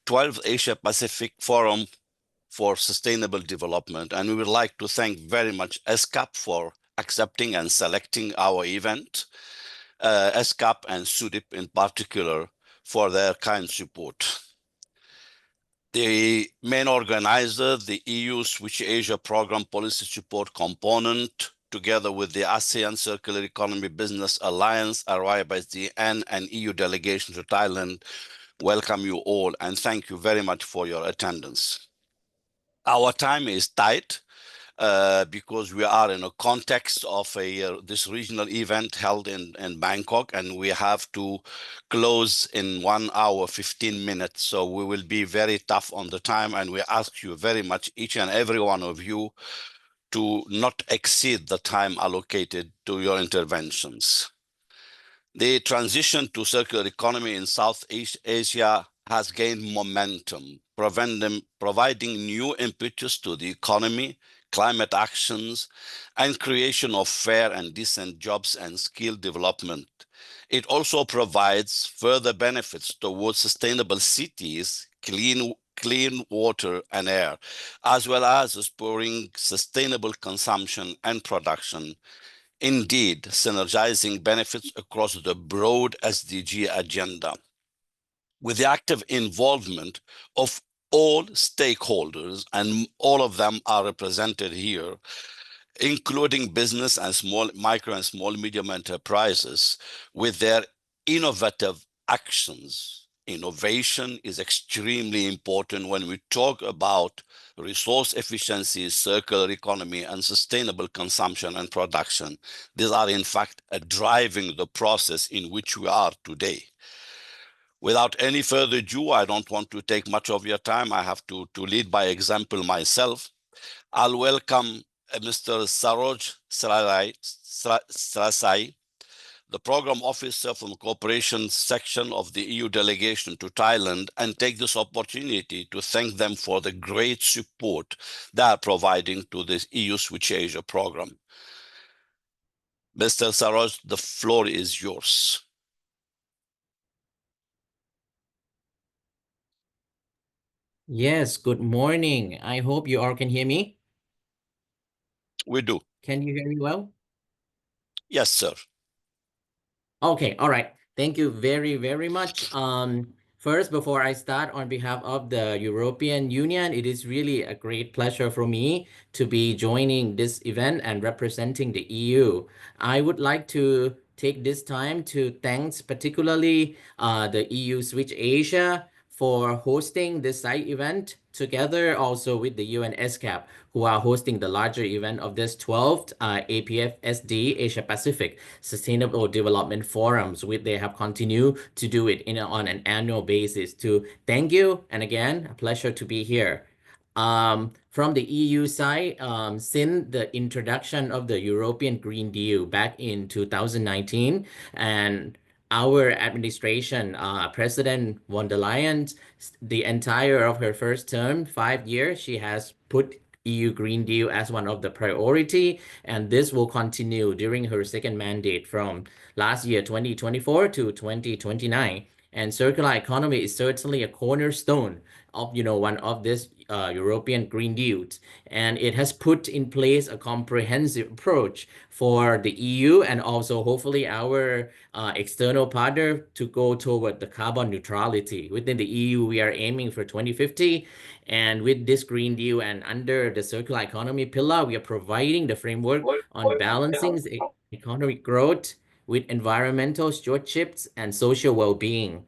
12th Asia Pacific Forum for Sustainable Development. And we would like to thank very much SCAP for accepting and selecting our event, SCAP and SUDIP in particular for their kind support. The main organizer, the EU Switch Asia Program Policy Support Component, together with the ASEAN Circular Economy Business Alliance, RYBSDN, and EU delegation to Thailand, welcome you all and thank you very much for your attendance. Our time is tight because we are in a context of this regional event held in Bangkok, and we have to close in 1 hour, 15 minutes. So we will be very tough on the time, and we ask you very much, each and every one of you, to not exceed the time allocated to your interventions. The transition to circular economy in Southeast Asia has gained momentum, providing new impetus to the economy, climate actions, and creation of fair and decent jobs and skill development. It also provides further benefits towards sustainable cities, clean water and air, as well as spurring sustainable consumption and production. Indeed, synergizing benefits across the broad SDG agenda. With the active involvement of all stakeholders, and all of them are represented here, including business and micro and small medium enterprises, with their innovative actions. Innovation is extremely important when we talk about resource efficiency, circular economy, and sustainable consumption and production. These are, in fact, driving the process in which we are today. Without any further ado, I don't want to take much of your time. I have to lead by example myself. I'll welcome Mr. Saroj Sarasai, the Program Officer from the Cooperation Section of the EU delegation to Thailand, and take this opportunity to thank them for the great support they are providing to this EU Switch Asia program. Mr. Saroj, the floor is yours. Yes, good morning. I hope you all can hear me. We do. Can you hear me well? Yes, sir. Okay, all right. Thank you very, very much. First, before I start, on behalf of the European Union, it is really a great pleasure for me to be joining this event and representing the EU. I would like to take this time to thank particularly the EU Switch Asia for hosting this site event together also with the UN SCAP, who are hosting the larger event of this 12th APF-SD Asia Pacific Sustainable Development Forums, which they have continued to do it on an annual basis. To thank you, and again, a pleasure to be here. From the EU side, since the introduction of the European Green Deal back in 2019, and our administration, President von der Leyen, the entire of her first term, 5 years, she has put EU Green Deal as one of the priority, and this will continue during her second mandate from last year, 2024 to 2029. And circular economy is certainly a cornerstone of, one of this European Green Deals. And it has put in place a comprehensive approach for the EU and also hopefully our external partner to go toward the carbon neutrality. Within the EU, we are aiming for 2050. And with this Green Deal and under the circular economy pillar, we are providing the framework on balancing economic growth with environmental stewardships and social well-being.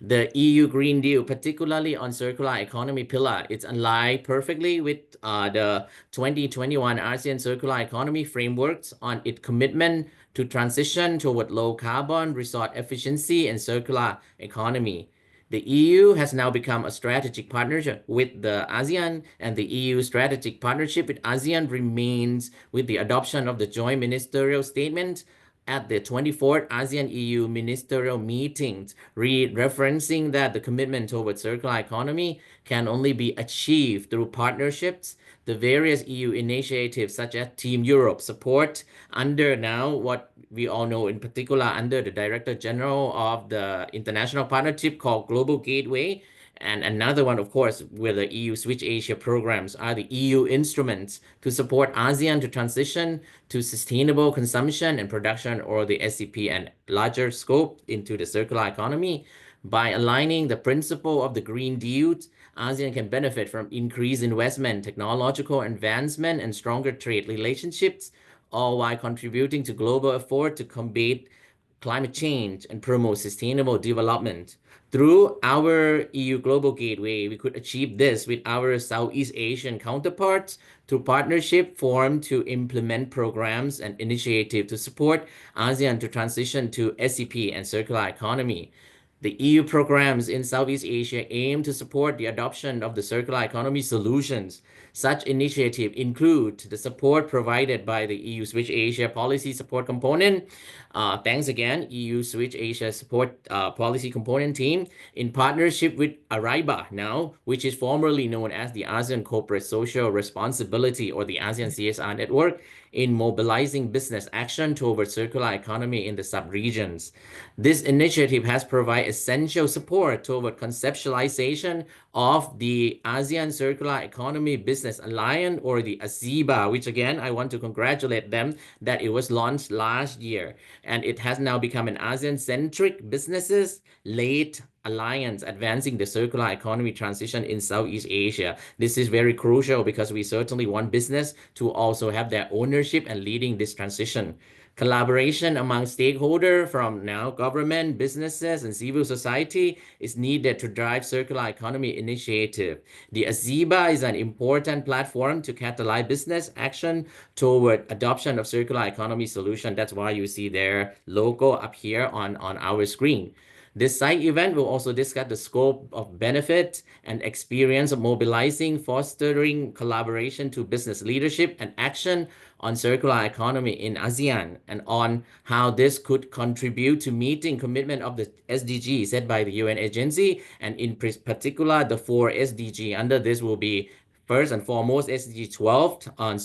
The EU Green Deal, particularly on circular economy pillar, it's aligned perfectly with the 2021 ASEAN Circular Economy Frameworks on its commitment to transition toward low carbon, resource efficiency, and circular economy. The EU has now become a strategic partnership with the ASEAN, and the EU strategic partnership with ASEAN remains with the adoption of the joint ministerial statement at the 24th ASEAN EU ministerial meetings, referencing that the commitment towards circular economy can only be achieved through partnerships. The various EU initiatives, such as Team Europe, support under now what we all know, in particular under the Director General of the International Partnership called Global Gateway. And another one, of course, with the EU Switch Asia programs are the EU instruments to support ASEAN to transition to sustainable consumption and production, or the SCP, and larger scope into the circular economy. By aligning the principle of the Green Deal, ASEAN can benefit from increased investment, technological advancement, and stronger trade relationships, all while contributing to global effort to combat climate change and promote sustainable development. Through our EU Global Gateway, we could achieve this with our Southeast Asian counterparts through partnership formed to implement programs and initiatives to support ASEAN to transition to SCP and circular economy. The EU programs in Southeast Asia aim to support the adoption of the circular economy solutions. Such initiatives include the support provided by the EU Switch Asia Policy Support Component. Thanks again, EU Switch Asia Support Policy Component Team, in partnership with ARIBA now, which is formerly known as the ASEAN Corporate Social Responsibility, or the ASEAN CSR Network, in mobilizing business action towards circular economy in the sub-regions. This initiative has provided essential support toward conceptualization of the ASEAN Circular Economy Business Alliance, or the ASEBA, which again, I want to congratulate them that it was launched last year. And it has now become an ASEAN-centric businesses-led alliance advancing the circular economy transition in Southeast Asia. This is very crucial because we certainly want business to also have their ownership and leading this transition. Collaboration among stakeholders from now government, businesses, and civil society is needed to drive circular economy initiative. The ASEBA is an important platform to catalyze business action toward adoption of circular economy solution. That's why you see their logo up here on our screen. This site event will also discuss the scope of benefit and experience of mobilizing, fostering collaboration to business leadership and action on circular economy in ASEAN, and on how this could contribute to meeting commitment of the SDG set by the UN agency, and in particular the 4 SDG. Under this will be first and foremost SDG 12 on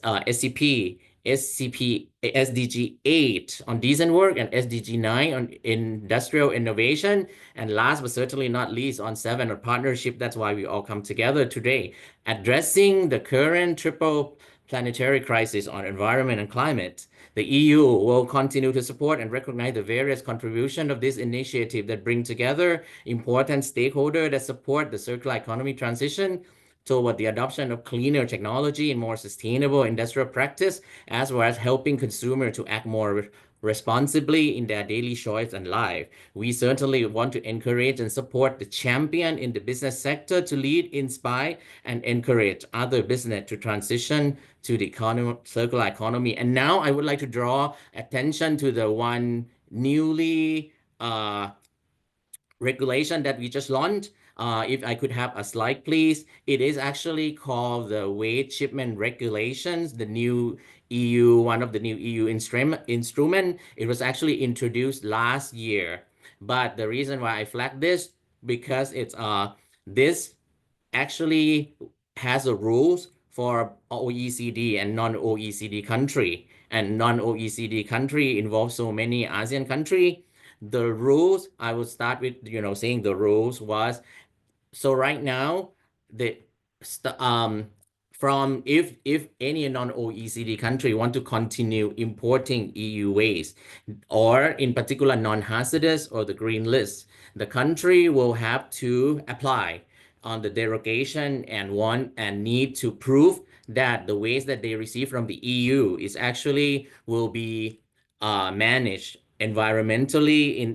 SCP, SDG 8 on decent work, and SDG 9 on industrial innovation, and last but certainly not least on 7 on partnership. That's why we all come together today, addressing the current triple planetary crisis on environment and climate. The EU will continue to support and recognize the various contributions of this initiative that bring together important stakeholders that support the circular economy transition toward the adoption of cleaner technology and more sustainable industrial practice, as well as helping consumers to act more responsibly in their daily choice and life. We certainly want to encourage and support the champion in the business sector to lead, inspire, and encourage other business to transition to the circular economy. And now I would like to draw attention to the one newly regulation that we just launched. If I could have a slide, please. It is actually called the Waste Shipment Regulations, the new EU, one of the new EU instrument. It was actually introduced last year. But the reason why I flagged this, because it's this actually has a rules for OECD and non-OECD country. And non-OECD country involves so many ASEAN country. The rules, I will start with, saying the rules was, so right now, the from if any non-OECD country want to continue importing EU waste, or in particular non-hazardous or the green list, the country will have to apply on the derogation and want and need to prove that the waste that they receive from the EU is actually will be managed environmentally in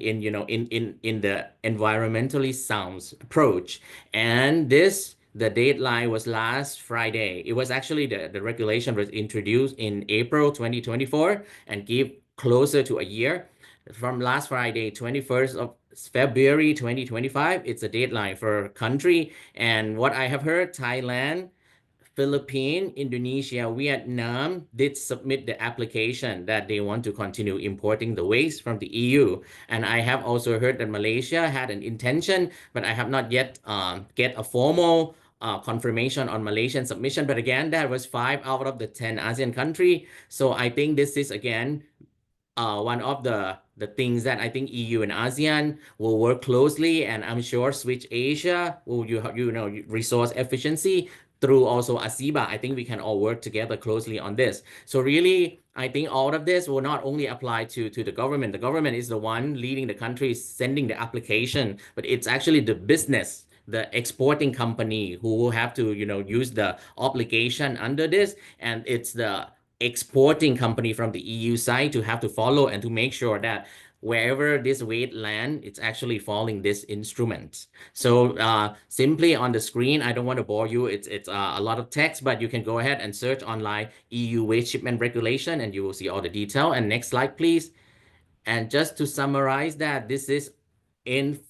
the environmentally sound approach. And the deadline was last Friday. It was actually the regulation was introduced in April 2024 and give closer to a year. From last Friday, 21st of February 2025, it's a deadline for country. And what I have heard, Thailand Philippines, Indonesia, Vietnam did submit the application that they want to continue importing the waste from the EU. And I have also heard that Malaysia had an intention, but I have not yet get a formal confirmation on Malaysian submission. But again, that was 5 out of the 10 ASEAN country. So I think this is again one of the things that I think EU and ASEAN will work closely, and I'm sure Switch Asia will you know resource efficiency through also ASEBA. I think we can all work together closely on this. So really, I think all of this will not only apply to the government. The government is the one leading the country, sending the application, but it's actually the business, the exporting company who will have to, you know, use the obligation under this, and it's the exporting company from the EU side to have to follow and to make sure that wherever this weight land, it's actually following this instrument. So simply on the screen, I don't want to bore you. It's a lot of text, but you can go ahead and search online EU waste shipment regulation, and you will see all the detail. And next slide, please. And just to summarize that, this is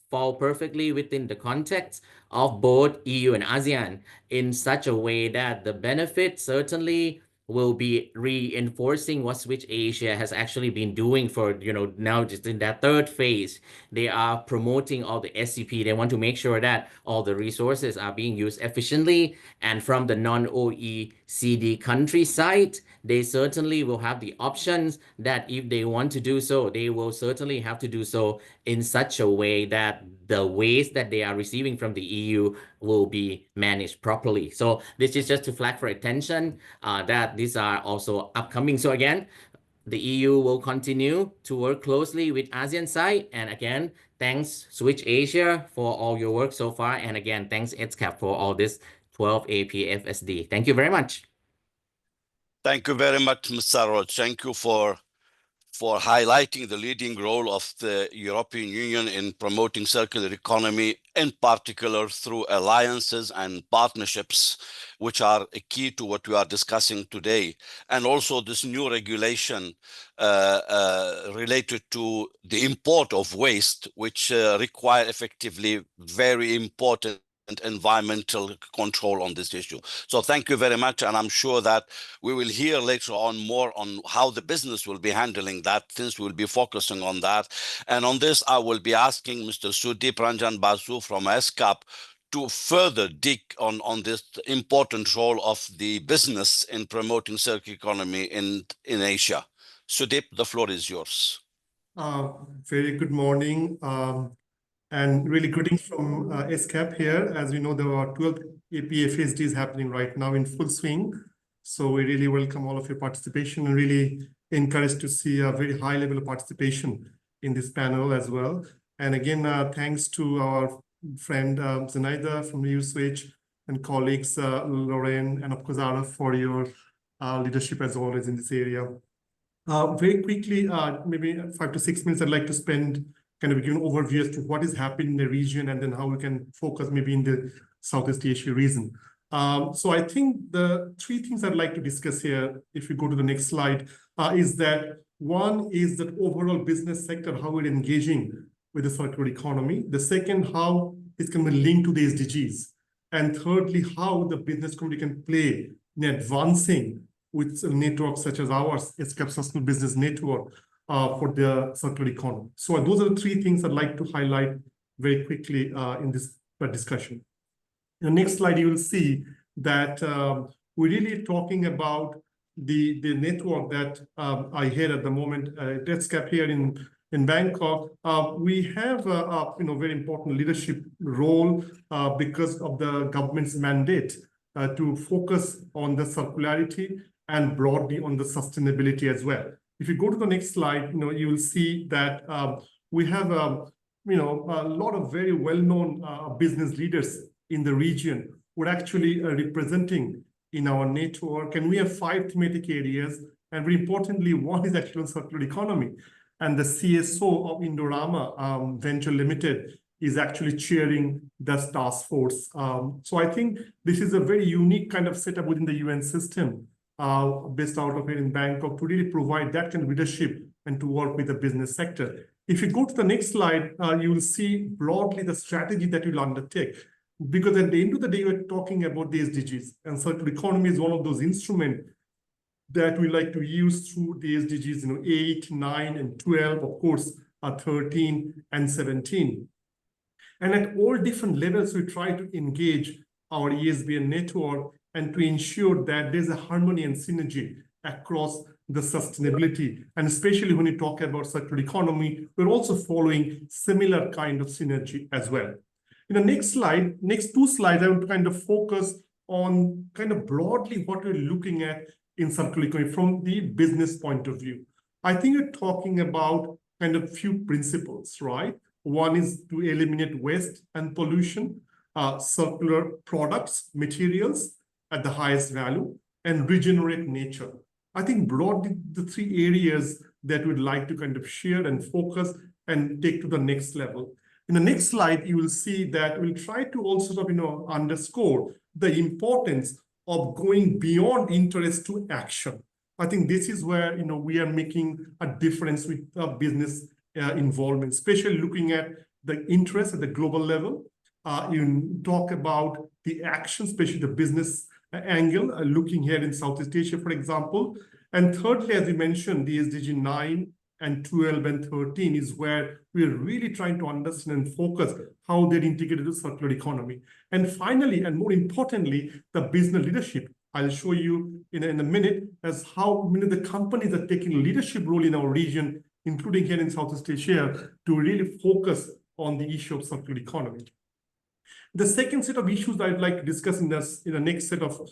fall perfectly within the context of both EU and ASEAN in such a way that the benefit certainly will be reinforcing what Switch Asia has actually been doing for, you know, now just in that third phase. They are promoting all the SCP. They want to make sure that all the resources are being used efficiently. And from the non-OECD country side, they certainly will have the options that if they want to do so, they will certainly have to do so in such a way that the waste that they are receiving from the EU will be managed properly. So this is just to flag for attention that these are also upcoming. So again, the EU will continue to work closely with ASEAN side. And again, thanks Switch Asia for all your work so far. And again, thanks EDSCAP for all this 12 APFSD. Thank you very much. Thank you very much, Mr. Roach. Thank you for highlighting the leading role of the European Union in promoting circular economy, in particular through alliances and partnerships, which are a key to what we are discussing today. And also this new regulation related to the import of waste, which require effectively very important environmental control on this issue. So thank you very much. And I'm sure that we will hear later on more on how the business will be handling that, since we'll be focusing on that. And on this, I will be asking Mr. Sudeep Ranjan Basu from SCAP to further dig on this important role of the business in promoting circular economy in Asia. Sudeep, the floor is yours. Very good morning. And really greetings from SCAP here. As we know, there are 12 APFSDs happening right now in full swing. So we really welcome all of your participation and really encouraged to see a very high level of participation in this panel as well. And again, thanks to our friend Zenaida from USwitch and colleagues Lauren and of course Araf for your leadership as always in this area. Very quickly, maybe 5 to 6 minutes, I'd like to spend kind of give an overview as to what is happening in the region and then how we can focus maybe in the Southeast Asia region. So I think the 3 things I'd like to discuss here, if we go to the next slide, is that one is that overall business sector, how we're engaging with the circular economy. The second, how it's going to be linked to the SDGs. And thirdly, how the business community can play in advancing with networks such as ours, SCAP Sustainable Business Network, for the circular economy. So those are the 3 things I'd like to highlight very quickly in this discussion. In the next slide, you will see that we're really talking about the network that I hear at the moment at EDSCAP here in Bangkok. We have a very important leadership role because of the government's mandate to focus on the circularity and broadly on the sustainability as well. If you go to the next slide, you will see that we have a lot of very well-known business leaders in the region who are actually representing in our network. And we have 5 thematic areas. And very importantly, one is actually on circular economy. And the CSO of Indorama Venture Limited is actually chairing this task force. So I think this is a very unique kind of setup within the UN system, based out of here in Bangkok, to really provide that kind of leadership and to work with the business sector. If you go to the next slide, you will see broadly the strategy that we'll undertake. because at the end of the day, we're talking about the SDGs, and circular economy is one of those instruments that we like to use through the SDGs, 8, 9, and 12, of course, 13 and 17. And at all different levels, we try to engage our ESBN network and to ensure that there's a harmony and synergy across the sustainability. And especially when we talk about circular economy, we're also following similar kind of synergy as well. In the next slide, next two slides, I want to kind of focus on kind of broadly what we're looking at in circular economy from the business point of view. I think we're talking about kind of few principles, right? One is to eliminate waste and pollution, circular products, materials at the highest value, and regenerate nature. I think broadly the three areas that we'd like to kind of share and focus and take to the next level. In the next slide, you will see that we'll try to also sort of, underscore the importance of going beyond interest to action. I think this is where, we are making a difference with business involvement, especially looking at the interest at the global level. You talk about the action, especially the business angle, looking here in Southeast Asia, for example. And thirdly, as you mentioned, the SDG 9 and 12 and 13 is where we're really trying to understand and focus how they're integrated with circular economy. And finally, and more importantly, the business leadership. I'll show you in a minute as how many of the companies are taking a leadership role in our region, including here in Southeast Asia, to really focus on the issue of circular economy. The second set of issues that I'd like to discuss in the next set of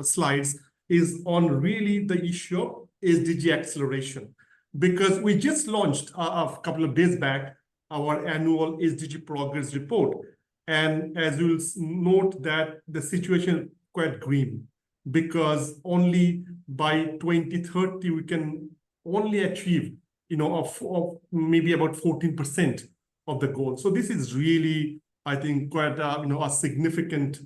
slides is on really the issue of SDG acceleration, because we just launched a couple of days back our annual SDG progress report, and as you'll note that the situation is quite grim, because only by 2030 we can only achieve of maybe about 14% of the goal. So this is really, I think, quite a significant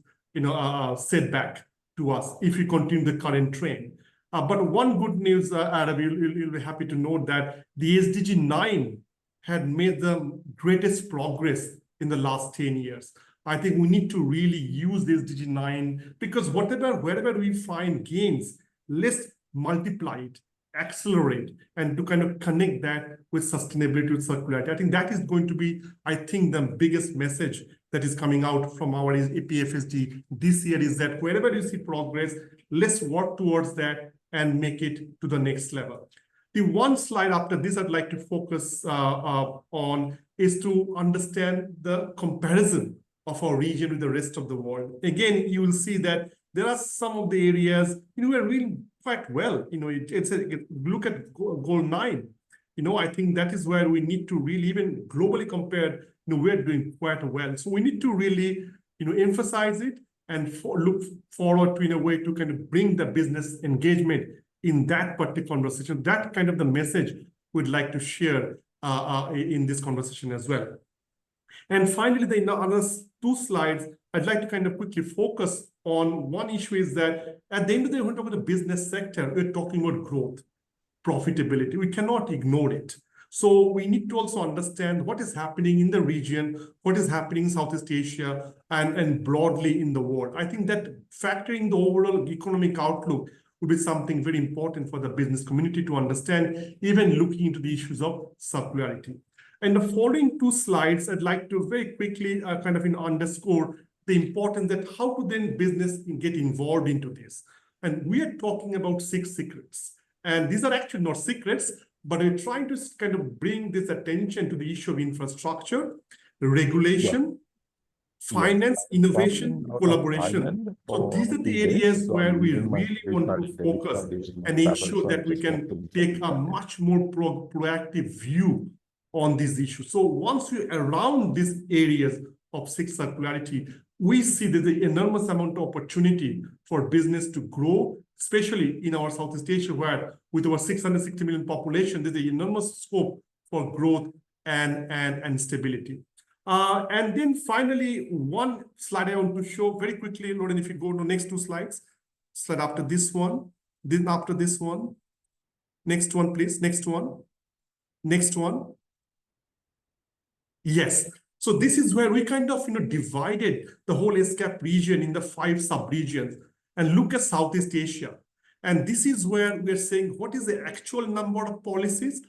setback to us if we continue the current trend. But one good news, Arab, you'll be happy to note that the SDG 9 had made the greatest progress in the last 10 years. I think we need to really use the SDG 9 because wherever we find gains, let's multiply it, accelerate, and to kind of connect that with sustainability, with circularity. I think that is going to be, the biggest message that is coming out from our APFSD this year is that wherever you see progress, let's work towards that and make it to the next level. The one slide after this I'd like to focus on is to understand the comparison of our region with the rest of the world. Again, you will see that there are some of the areas we're really quite well. Look at goal 9. I think that is where we need to really, even globally compared, we're doing quite well. So we need to really, emphasize it and look forward to, in a way, to kind of bring the business engagement in that particular conversation. That kind of the message we'd like to share in this conversation as well. And finally, the other two slides, I'd like to kind of quickly focus on one issue is that at the end of the day, when we talk about the business sector, we're talking about growth, profitability. We cannot ignore it. So we need to also understand what is happening in the region, what is happening in Southeast Asia, and broadly in the world. I think that factoring the overall economic outlook would be something very important for the business community to understand, even looking into the issues of circularity. And the following two slides, I'd like to very quickly underscore the importance that how to then business get involved into this. And we are talking about 6 secrets. And these are actually not secrets, but we're trying to kind of bring this attention to the issue of infrastructure, regulation, finance, innovation, collaboration. So these are the areas where we really want to focus and ensure that we can take a much more proactive view on these issues. So once we're around these areas of 6 circularity, we see there's an enormous amount of opportunity for business to grow, especially in our Southeast Asia, where with our 660 million population, there's an enormous scope for growth and stability. And then finally, one slide I want to show very quickly, Lauren, if you go to the next 2 slides, slide after this one, then after this one, next one, please, next one, next one. Yes, So this is where we kind of divided the whole ESCAP region in the 5 sub-regions and look at Southeast Asia. And this is where we're saying what is the actual number of policies,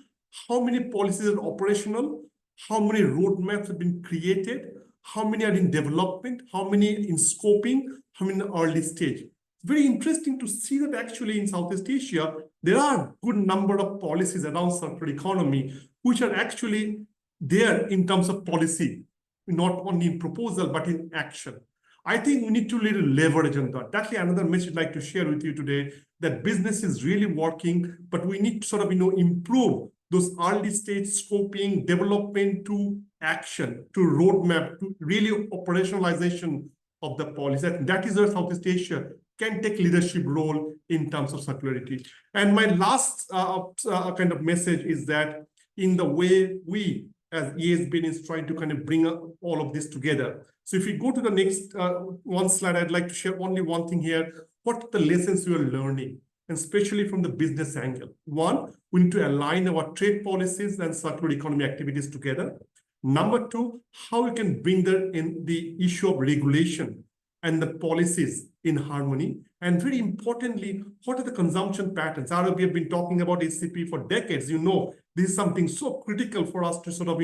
how many policies are operational, how many roadmaps have been created, how many are in development, how many in scoping, how many in the early stage. It's very interesting to see that actually in Southeast Asia, there are a good number of policies around circular economy, which are actually there in terms of policy, not only in proposal, but in action. I think we need to really leverage on that. That's another message I'd like to share with you today, that business is really working, but we need to sort of, improve those early stage scoping, development to action, to roadmap, to really operationalization of the policy. That is where Southeast Asia can take leadership role in terms of circularity. And my last kind of message is that in the way we as ESBN is trying to kind of bring all of this together. So if we go to the next one slide, I'd like to share only one thing here. What are the lessons we are learning, and especially from the business angle? One, we need to align our trade policies and circular economy activities together. Number two, how we can bring the issue of regulation and the policies in harmony. And very importantly, what are the consumption patterns? We have been talking about HCP for decades. This is something so critical for us to sort of,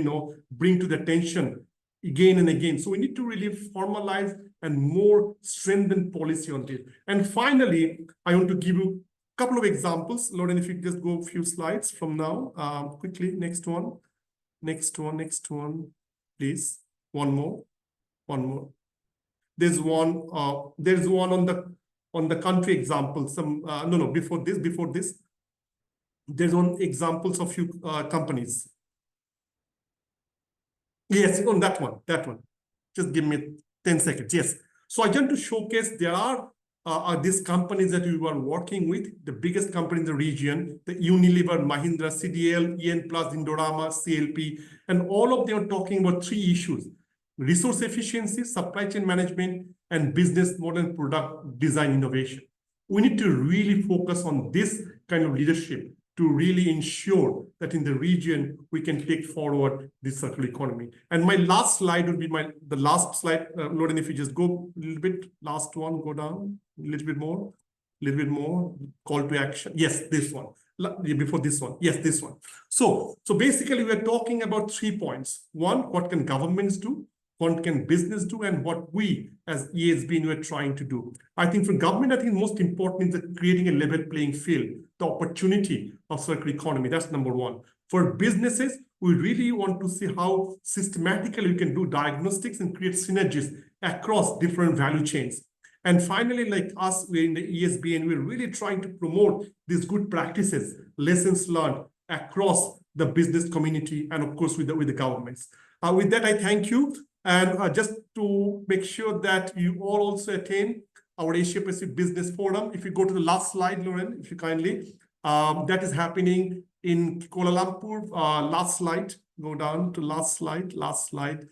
bring to the attention again and again. So we need to really formalize and more strengthen policy on this. And finally, I want to give you a couple of examples. Lauren, if you just go a few slides from now, quickly, next one, please. One more. There's one on the country example. Before this. There's one examples of few companies. Yes, on that one. Just give me 10 seconds. Yes. So I want to showcase there are these companies that we were working with, the biggest company in the region, the Unilever, Mahindra, CDL, EN Plus, Indorama, CLP, and all of them are talking about 3 issues: resource efficiency, supply chain management, and business model product design innovation. We need to really focus on this kind of leadership to really ensure that in the region, we can take forward this circular economy. And my last slide would be the last slide. Lauren, if you just go a little bit, last one, go down a little bit more, call to action. Yes, this one. Before this one. Yes, this one. So basically, we're talking about 3 points. One, what can governments do? What can business do, and what we as ESBN were trying to do. I think for government, I think most important is creating a level playing field, the opportunity of circular economy. That's number one. For businesses, we really want to see how systematically we can do diagnostics and create synergies across different value chains. And finally, like us, we're in the ESBN, we're really trying to promote these good practices, lessons learned across the business community, and of course with the governments. With that, I thank you. And just to make sure that you all also attend our Asia Pacific Business Forum. If you go to the last slide, Lauren, if you kindly, that is happening in Kuala Lumpur. Last slide, go down to last slide.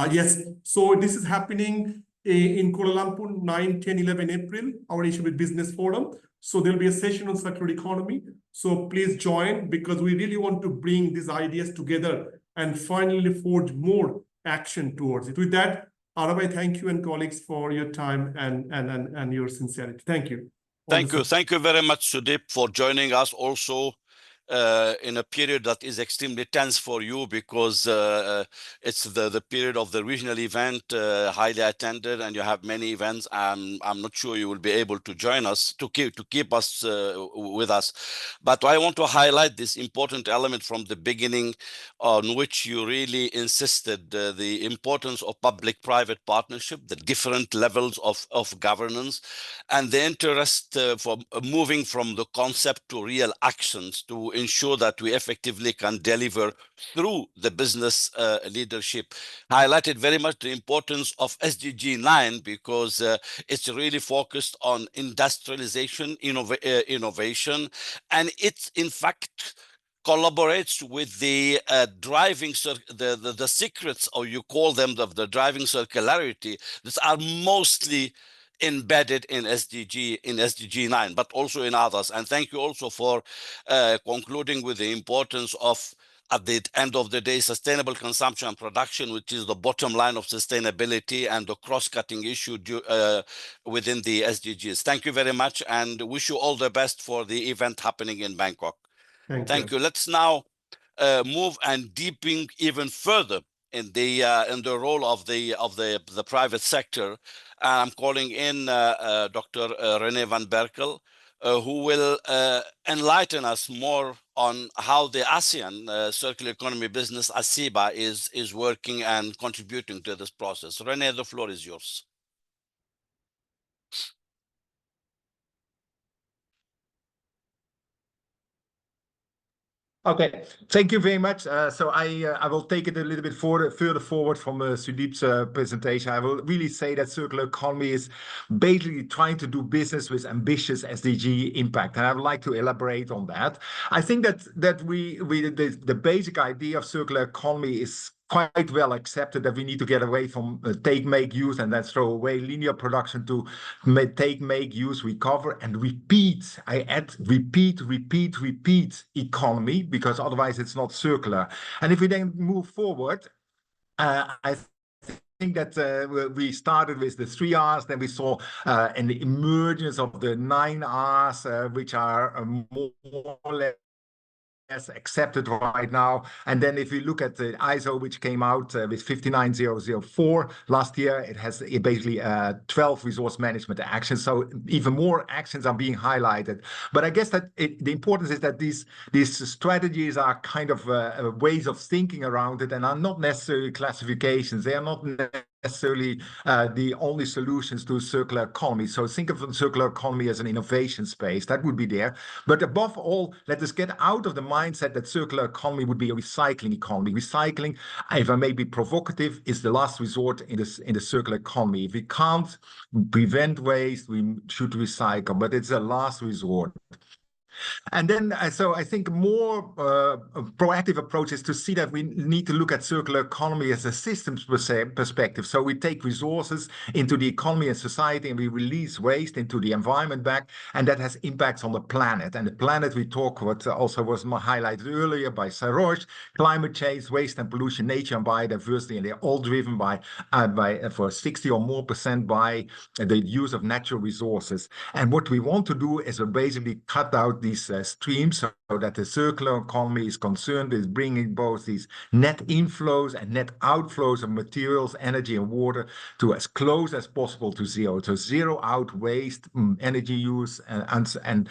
Yes, so this is happening in Kuala Lumpur, 9, 10, 11 April, our Asia Pacific Business Forum. So there'll be a session on circular economy. So please join, because we really want to bring these ideas together and finally forge more action towards it. With that, Arabai, thank you and colleagues for your time and your sincerity. Thank you. Thank you very much, Sudeep, for joining us also in a period that is extremely tense for you, because it's the period of the regional event, highly attended, and you have many events. I'm not sure you will be able to join us, to keep us with us. But I want to highlight this important element from the beginning, on which you really insisted, the importance of public-private partnership, the different levels of governance, and the interest for moving from the concept to real actions to ensure that we effectively can deliver through the business leadership. Highlighted very much the importance of SDG 9, because it's really focused on industrialization, innovation, and it's in fact collaborates with the the secrets, or you call them the driving circularity, that are mostly embedded in SDG 9, but also in others. And thank you also for concluding with the importance of at the end of the day, sustainable consumption and production, which is the bottom line of sustainability and the cross-cutting issue within the SDGs. Thank you very much, and wish you all the best for the event happening in Bangkok. Thank you. Let's now move and deepen even further in the role of the private sector. I'm calling in Dr. Rene van Berkel, who will enlighten us more on how the ASEAN Circular Economy Business, ASEBA, is working and contributing to this process. Rene, the floor is yours. Okay, thank you very much. So I will take it a little bit further forward from Sudeep's presentation. I will really say that circular economy is basically trying to do business with ambitious SDG impact, and I would like to elaborate on that. I think that the basic idea of circular economy is quite well accepted, that we need to get away from take, make, use, and then throw away linear production to take, make, use, recover, and repeat. I add repeat economy, because otherwise it's not circular. And if we then move forward, I think that we started with the 3 R's, then we saw an emergence of the 9 R's, which are more or less accepted right now. And then if we look at the ISO, which came out with 59004 last year, it has basically 12 resource management actions. So even more actions are being highlighted. But I guess that the importance is that these strategies are kind of ways of thinking around it, and are not necessarily classifications. They are not necessarily the only solutions to circular economy. So think of the circular economy as an innovation space. That would be there. But above all, let us get out of the mindset that circular economy would be a recycling economy. Recycling, if I may be provocative, is the last resort in the circular economy. If we can't prevent waste, we should recycle, but it's a last resort. And then, so I think more proactive approach is to see that we need to look at circular economy as a systems perspective. So we take resources into the economy and society, and we release waste into the environment back, and that has impacts on the planet. And the planet, we talk, what also was highlighted earlier by Saroj, climate change, waste and pollution, nature and biodiversity, and they're all driven by for 60 or more % by the use of natural resources. And what we want to do is basically cut out these streams, so that the circular economy is concerned with bringing both these net inflows and net outflows of materials, energy, and water to as close as possible to zero. So zero out waste, energy use, and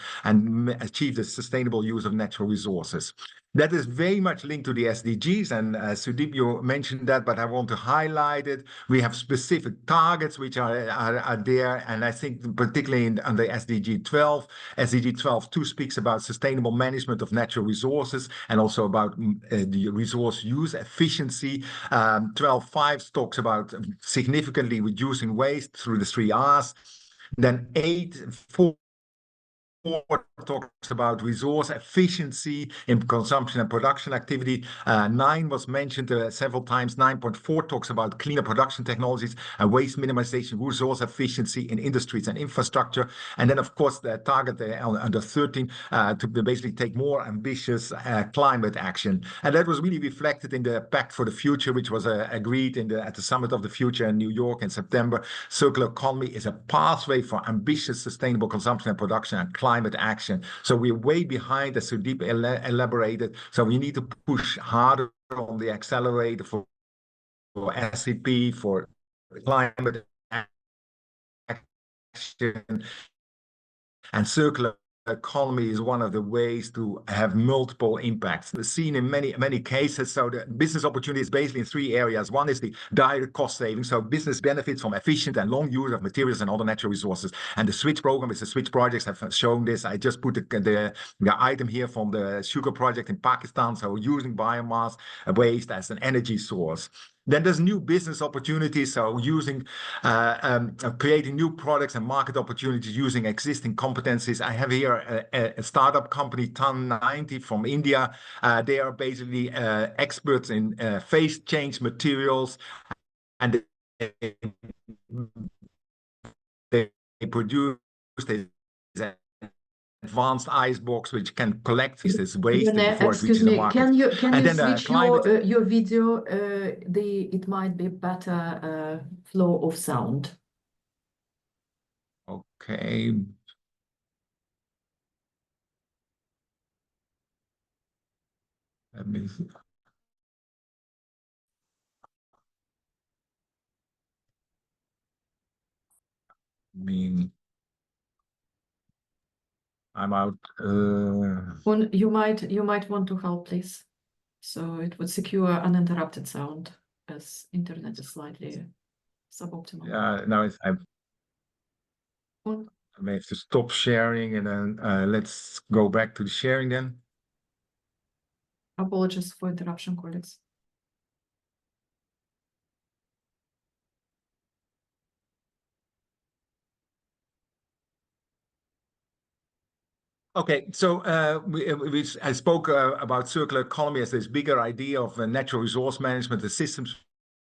achieve the sustainable use of natural resources. That is very much linked to the SDGs, and Sudeep, you mentioned that, but I want to highlight it. We have specific targets which are there, and I think particularly under SDG 12, SDG 12.2 speaks about sustainable management of natural resources, and also about the resource use efficiency. 12.5 talks about significantly reducing waste through the 3 R's. Then 8.4 talks about resource efficiency in consumption and production activity. 9 was mentioned several times. 9.4 talks about cleaner production technologies and waste minimization, resource efficiency in industries and infrastructure. And then, of course, the target under 13 to basically take more ambitious climate action. And that was really reflected in the Pact for the Future, which was agreed at the Summit of the Future in New York in September. Circular economy is a pathway for ambitious sustainable consumption and production and climate action. So we're way behind, as Sudeep elaborated. So we need to push harder on the accelerator for SCP, for climate action, and circular economy is one of the ways to have multiple impacts. We've seen in many cases. So the business opportunity is basically in 3 areas. One is the direct cost savings. So business benefits from efficient and long use of materials and other natural resources. And the Switch program is the Switch projects have shown this. I just put the item here from the sugar project in Pakistan. So using biomass waste as an energy source. Then there's new business opportunities, so using, creating new products and market opportunities using existing competencies. I have here a startup company, Tan 90 from India. They are basically experts in phase change materials, and they produce advanced ice box which can collect this waste before it excuse reaches the me, market. can you And then switch climate. your video? It might be better flow of sound. Okay. Let me see. I mean, I'm out. You might want to help, please. So it would secure uninterrupted sound, as internet is slightly suboptimal. Yeah, now I may have to stop sharing and then let's go back to the sharing then. Apologies for interruption, colleagues. Okay, so I spoke about circular economy as this bigger idea of natural resource management, the systems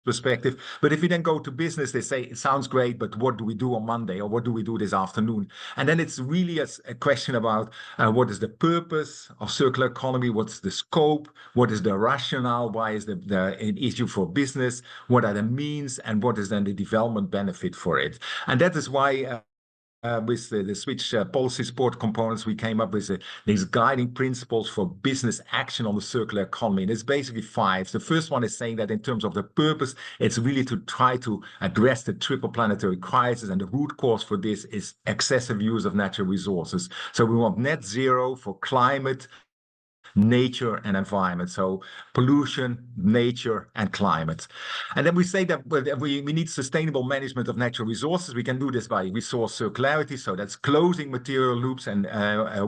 perspective. But if you then go to business, they say, it sounds great, but what do we do on Monday or what do we do this afternoon? And then it's really a question about what is the purpose of circular economy? What's the scope? What is the rationale? Why is an issue for business? What are the means? And what is then the development benefit for it? And that is why with the switch policy support components, we came up with these guiding principles for business action on the circular economy. And it's basically 5. The first one is saying that in terms of the purpose, it's really to try to address the triple planetary crisis. And the root cause for this is excessive use of natural resources. So we want net zero for climate, nature and environment. So pollution, nature and climate. And then we say that we need sustainable management of natural resources. We can do this by resource circularity. So that's closing material loops and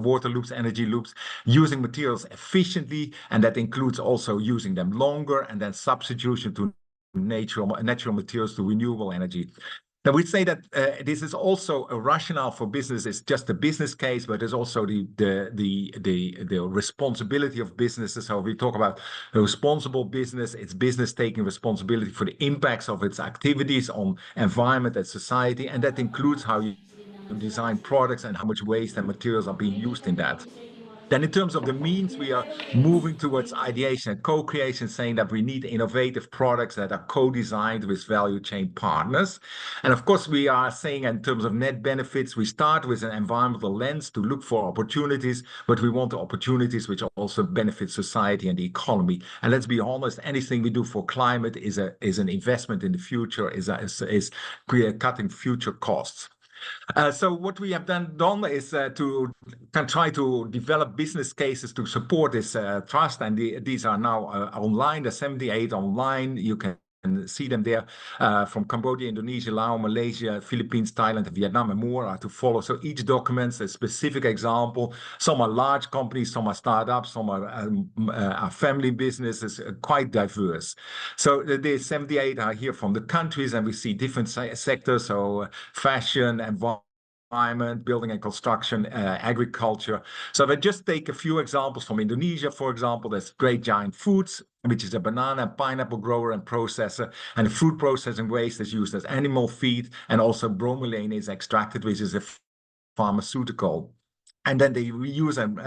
water loops, energy loops, using materials efficiently. And that includes also using them longer and then substitution to natural materials to renewable energy. Now we say that this is also a rationale for business. It's just a business case, but there's also the responsibility of businesses. So we talk about a responsible business. It's business taking responsibility for the impacts of its activities on environment and society, and that includes how you design products and how much waste and materials are being used in that. Then in terms of the means, we are moving towards ideation and co-creation, saying that we need innovative products that are co-designed with value chain partners. And of course, we are saying in terms of net benefits, we start with an environmental lens to look for opportunities, but we want the opportunities which also benefit society and the economy. And let's be honest, anything we do for climate is an investment in the future, is cutting future costs. So what we have done is to try to develop business cases to support this trust, and these are now online. The 78 online. You can see them there from Cambodia, Indonesia, Laos, Malaysia, Philippines, Thailand, Vietnam, and more are to follow. So each document is a specific example. Some are large companies, some are startups, some are family businesses, quite diverse. So the 78 are here from the countries, and we see different sectors. So fashion, environment, building and construction, agriculture. So if I just take a few examples from Indonesia, for example, there's Great Giant Foods, which is a banana and pineapple grower and processor, and the food processing waste is used as animal feed, and also bromelain is extracted, which is a pharmaceutical. And then they reuse and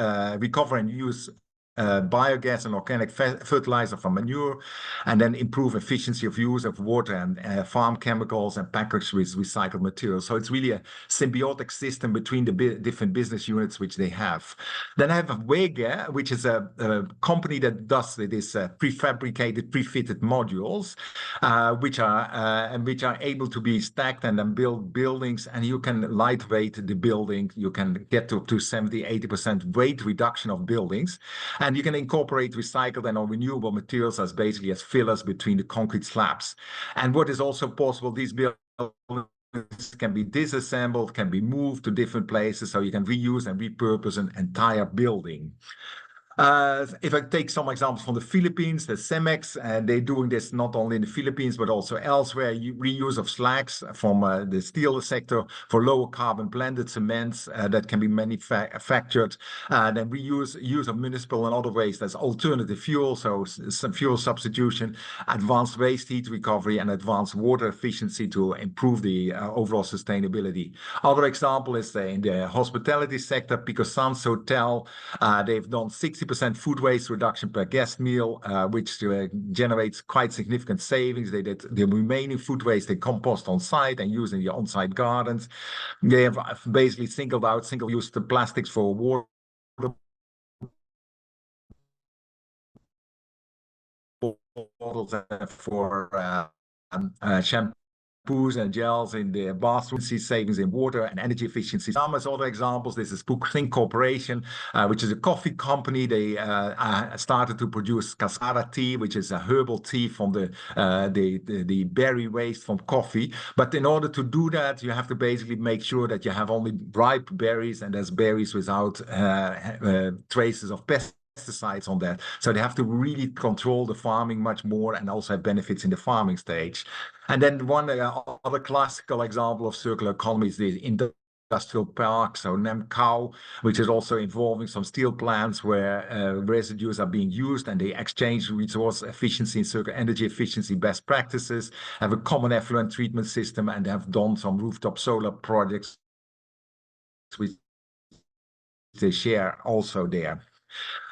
recover and use biogas and organic fertilizer from manure, and then improve efficiency of use of water and farm chemicals and packaged with recycled materials. So it's really a symbiotic system between the different business units which they have. Then I have Wege, which is a company that does this prefabricated, pre-fitted modules, which are able to be stacked and then build buildings, and you can lightweight the building. You can get to 70-80% weight reduction of buildings. And you can incorporate recycled and renewable materials as basically as fillers between the concrete slabs. And what is also possible, these buildings can be disassembled, can be moved to different places, so you can reuse and repurpose an entire building. If I take some examples from the Philippines, the Cemex, and they're doing this not only in the Philippines, but also elsewhere, reuse of slags from the steel sector for lower carbon blended cements that can be manufactured. Then use of municipal and other waste as alternative fuel, so some fuel substitution, advanced waste heat recovery, and advanced water efficiency to improve the overall sustainability. Other example is in the hospitality sector, Pico Sands Hotel. They've done 60% food waste reduction per guest meal, which generates quite significant savings. They did the remaining food waste they compost on site and use in the on-site gardens. They have basically singled out single-use plastics for water bottles for shampoos and gels in the bathroom, see savings in water and energy efficiency. Some as other examples, this is Think Corporation, which is a coffee company. They started to produce cascara tea, which is a herbal tea from the berry waste from coffee. But in order to do that, you have to basically make sure that you have only ripe berries, and there's berries without traces of pesticides on that. So they have to really control the farming much more and also have benefits in the farming stage. And then one other classical example of circular economy is the industrial park, so Namcow, which is also involving some steel plants where residues are being used and they exchange resource efficiency and circular energy efficiency best practices, have a common effluent treatment system, and have done some rooftop solar projects which they share also there.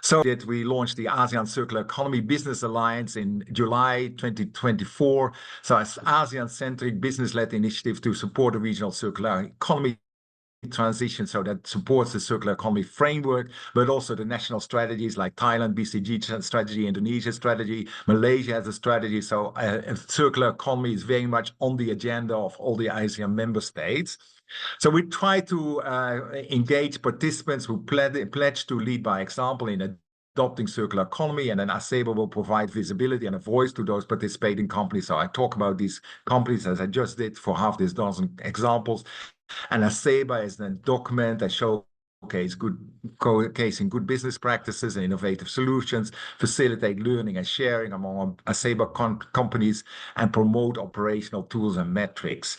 So we launched the ASEAN Circular Economy Business Alliance in July 2024. So as ASEAN-centric business-led initiative to support the regional circular economy transition, so that supports the circular economy framework, but also the national strategies like Thailand, BCG strategy, Indonesia strategy, Malaysia has a strategy. So circular economy is very much on the agenda of all the ASEAN member states. So we try to engage participants who pledge to lead by example in adopting circular economy, and then ASEBA will provide visibility and a voice to those participating companies. So I talk about these companies as I just did for half this dozen examples. And ASEBA is then document that showcasing good business practices and innovative solutions, facilitate learning and sharing among ASEBA companies, and promote operational tools and metrics.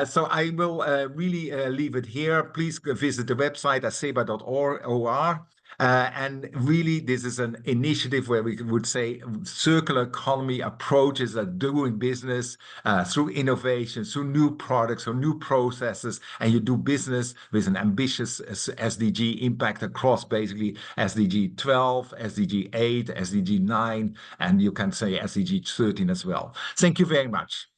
So I will really leave it here. Please visit the website aseba.org. And really, this is an initiative where we would say circular economy approaches at doing business through innovation, through new products or new processes, and you do business with an ambitious SDG impact across basically SDG 12, SDG 8, SDG 9, and you can say SDG 13 as well. Thank you very much.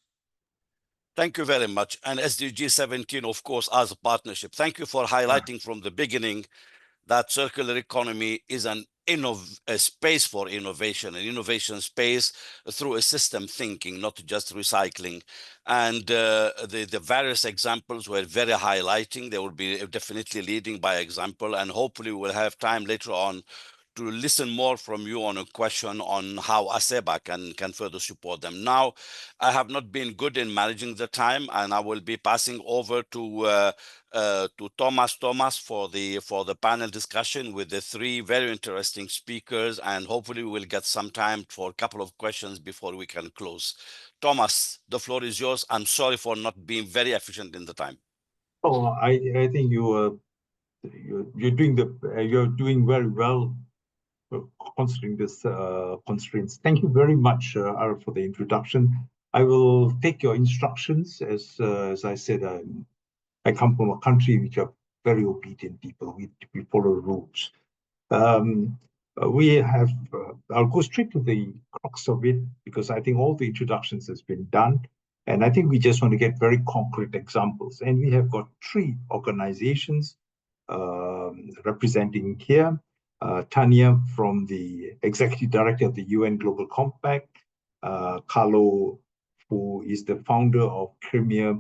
Thank you very much. And SDG 17, of course, as a partnership. Thank you for highlighting from the beginning that circular economy is a space for innovation, an innovation space through a system thinking, not just recycling. And the various examples were very highlighting. They will be definitely leading by example, and hopefully we'll have time later on to listen more from you on a question on how ASEBA can further support them. Now, I have not been good in managing the time, and I will be passing over to Thomas for the panel discussion with the three very interesting speakers, and hopefully we'll get some time for a couple of questions before we can close. Thomas, the floor is yours. I'm sorry for not being very efficient in the time. Oh, I think you're doing very well considering this constraints. Thank you very much, Arif, for the introduction. I will take your instructions. As I said, I come from a country which are very obedient people. We follow rules. I'll go straight to the crux of it, because I think all the introductions has been done. And I think we just want to get very concrete examples. And we have got three organizations representing here. Tanya from the Executive Director of the UN Global Compact, Carlo, who is the founder of Premier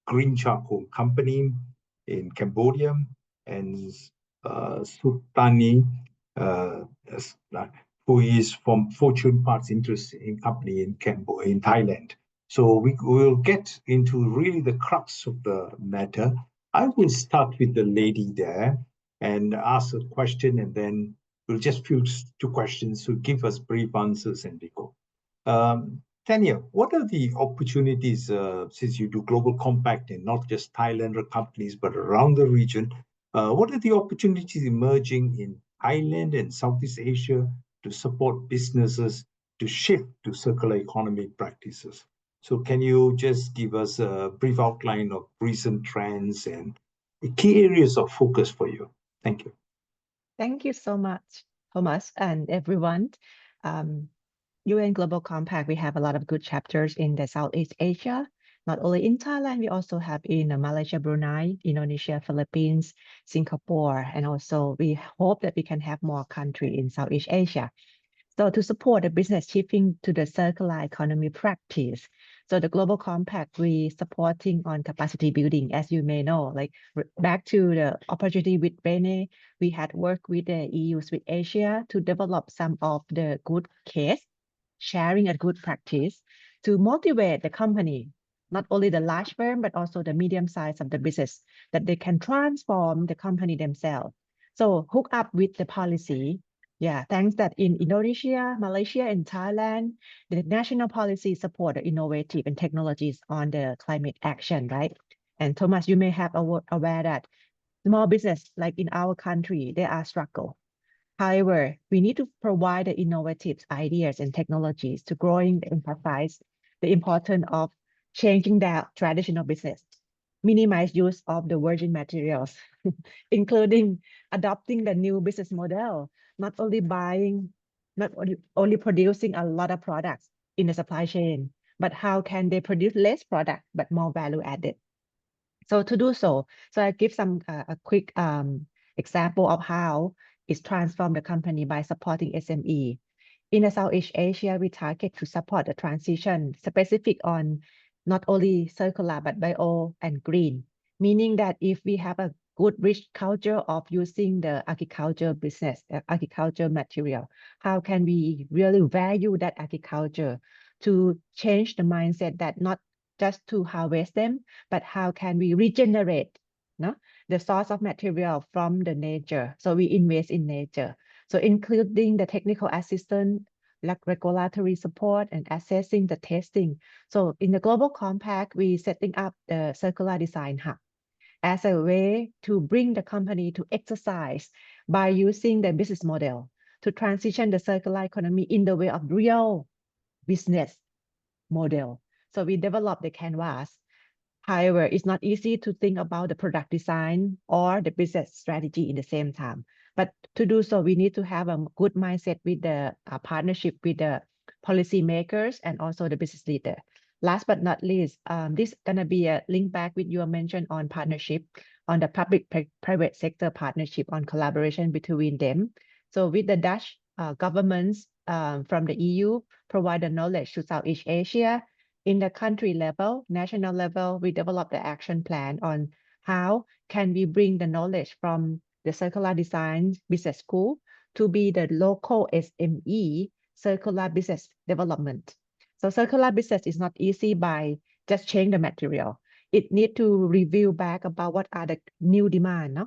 Green Charcoal Company in Cambodia, and Sutani, who is from Fortune Parts Interest in Company in Thailand. So we will get into really the crux of the matter. I will start with the lady there and ask a question, and then we'll just fuse two questions, so give us brief answers and we go. Tanya, what are the opportunities, since you do global compact in not just Thailand or companies, but around the region, what are the opportunities emerging in Thailand and Southeast Asia to support businesses to shift to circular economy practices? So can you just give us a brief outline of recent trends and the key areas of focus for you? Thank you. Thank you so much, Thomas, and everyone. UN Global Compact, we have a lot of good chapters in the Southeast Asia, not only in Thailand, we also have in Malaysia, Brunei, Indonesia, Philippines, Singapore, and also we hope that we can have more countries in Southeast Asia. So to support the business shifting to the circular economy practice, so the Global Compact, we supporting on capacity building, as you may know, like back to the opportunity with Rene, we had worked with the EU with Asia to develop some of the good case, sharing a good practice to motivate the company, not only the large firm, but also the medium size of the business, that they can transform the company themselves. So hook up with the policy. Yeah, thanks that in Indonesia, Malaysia, and Thailand, the national policy support the innovative and technologies on the climate action, right? And Thomas, you may have aware that small business, like in our country, they are struggle. However, we need to provide the innovative ideas and technologies to growing and emphasize the importance of changing their traditional business, minimize use of the virgin materials, including adopting the new business model, not only producing a lot of products in the supply chain, but how can they produce less product, but more value added. So to do so I give some a quick example of how it's transformed the company by supporting SME. In the Southeast Asia, we target to support the transition specific on not only circular, but bio and green, meaning that if we have a good rich culture of using the agriculture business, agriculture material, how can we really value that agriculture to change the mindset that not just to harvest them, but how can we regenerate the source of material from the nature. So we invest in nature. So including the technical assistance, like regulatory support and assessing the testing. So in the Global Compact, we setting up the Circular Design Hub as a way to bring the company to exercise by using the business model to transition the circular economy in the way of real business model. So we developed the canvas. However, it's not easy to think about the product design or the business strategy in the same time. But to do so, we need to have a good mindset with the partnership with the policy makers and also the business leader. Last but not least, this is gonna be a link back with your mention on partnership on the public-private sector partnership on collaboration between them. So with the Dutch governments from the EU provide the knowledge to Southeast Asia. In the country level, national level, we develop the action plan on how can we bring the knowledge from the circular design business school to be the local SME circular business development. So circular business is not easy by just change the material. It need to review back about what are the new demand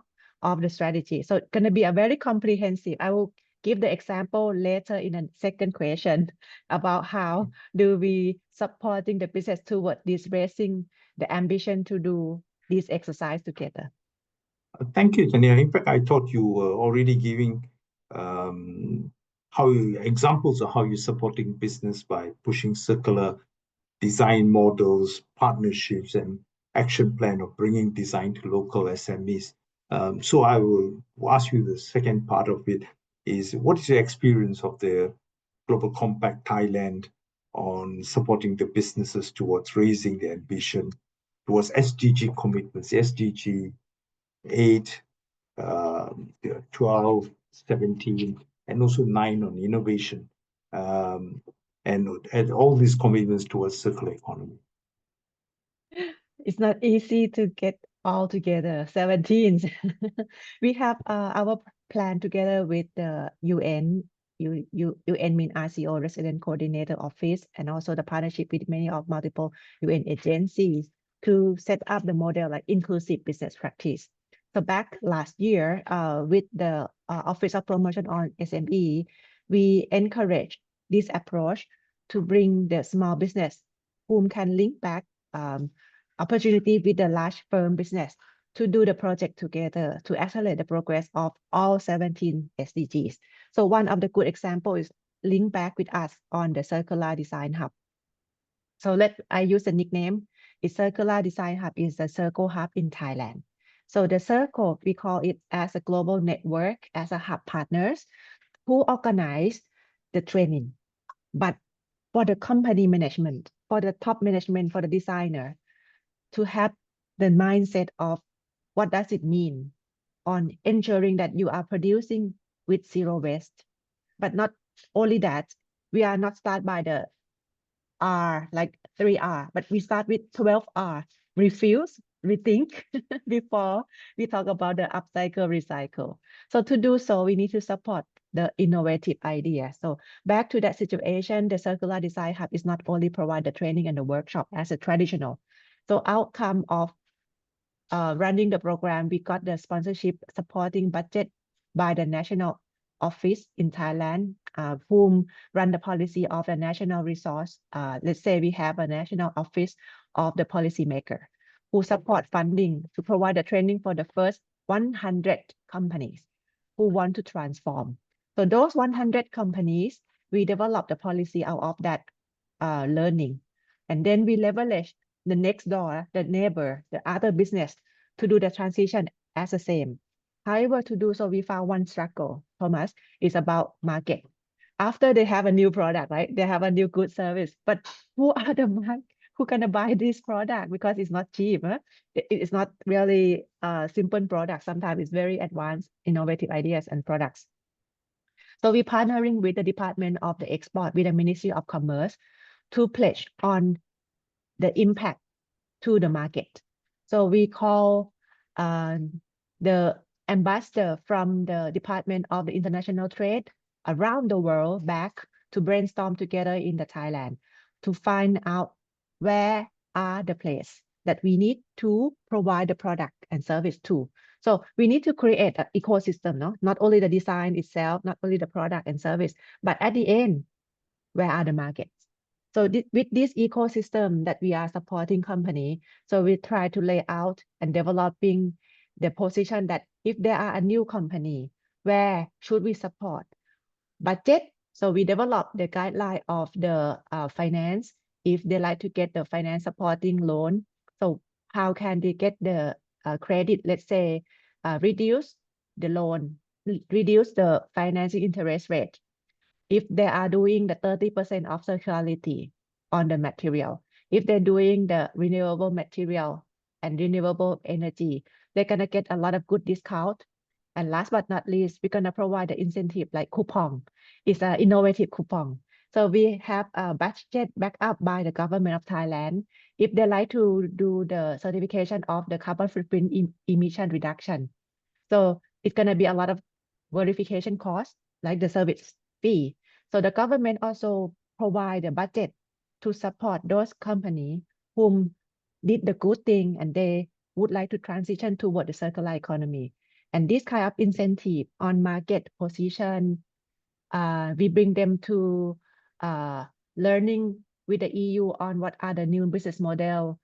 of the strategy. So it's going to be a very comprehensive. I will give the example later in a second question about how do we supporting the business toward this raising the ambition to do this exercise together. Thank you, Tanya. In fact, I thought you were already giving examples of how you're supporting business by pushing circular design models, partnerships, and action plan of bringing design to local SMEs. So I will ask you the second part of it is, what is your experience of the Global Compact Thailand on supporting the businesses towards raising the ambition towards SDG commitments, SDG 8, 12, 17, and also 9 on innovation, and all these commitments towards circular economy? It's not easy to get all together, 17. We have our plan together with the UN mean RCO, Resident Coordinator Office, and also the partnership with many of multiple UN agencies to set up the model like inclusive business practice. So back last year, with the Office of Promotion on SME, we encourage this approach to bring the small business whom can link back opportunity with the large firm business to do the project together to accelerate the progress of all 17 SDGs. So one of the good example is link back with us on the Circular Design Hub. So I use the nickname. It's Circular Design Hub is the Circle Hub in Thailand. So the Circle, we call it as a global network, as a hub partners who organize the training. But for the company management, for the top management, for the designer, to have the mindset of what does it mean on ensuring that you are producing with zero waste. But not only that, we are not start by the R, like 3R, but we start with 12R, refuse, rethink, before we talk about the upcycle, recycle. So to do so, we need to support the innovative idea. So back to that situation, the Circular Design Hub is not only provide the training and the workshop as a traditional. So outcome of running the program, we got the sponsorship supporting budget by the National Office in Thailand, whom run the policy of the national resource. Let's say we have a national office of the policymaker who support funding to provide the training for the first 100 companies who want to transform. So those 100 companies, we develop the policy out of that learning. And then we leverage the next door, the neighbor, the other business to do the transition as the same. However, to do so, we found one struggle, Thomas, is about market. After they have a new product, right? They have a new good service, but who are the market? Who gonna buy this product? Because it's not cheap. Huh? It's not really a simple product. Sometimes it's very advanced, innovative ideas and products. So we're partnering with the Department of the Export, with the Ministry of Commerce, to pledge on the impact to the market. So we call the ambassador from the Department of the International Trade around the world back to brainstorm together in the Thailand to find out where are the places that we need to provide the product and service to. So we need to create an ecosystem, no? Not only the design itself, not only the product and service, but at the end, where are the markets? So with this ecosystem that we are supporting company, so we try to lay out and developing the position that if there are a new company, where should we support? Budget. So we develop the guideline of the finance. If they like to get the finance supporting loan, so how can they get the credit? Let's say reduce the loan, reduce the financing interest rate. If they are doing the 30% of circularity on the material, if they're doing the renewable material and renewable energy, they're gonna get a lot of good discount. And last but not least, we're gonna provide the incentive like coupon. It's an innovative coupon. So we have a budget backed up by the government of Thailand. If they like to do the certification of the carbon footprint emission reduction, so it's gonna be a lot of verification costs, like the service fee. So the government also provide a budget to support those companies whom did the good thing and they would like to transition toward the circular economy. And this kind of incentive on market position, we bring them to learning with the EU on what are the new business model.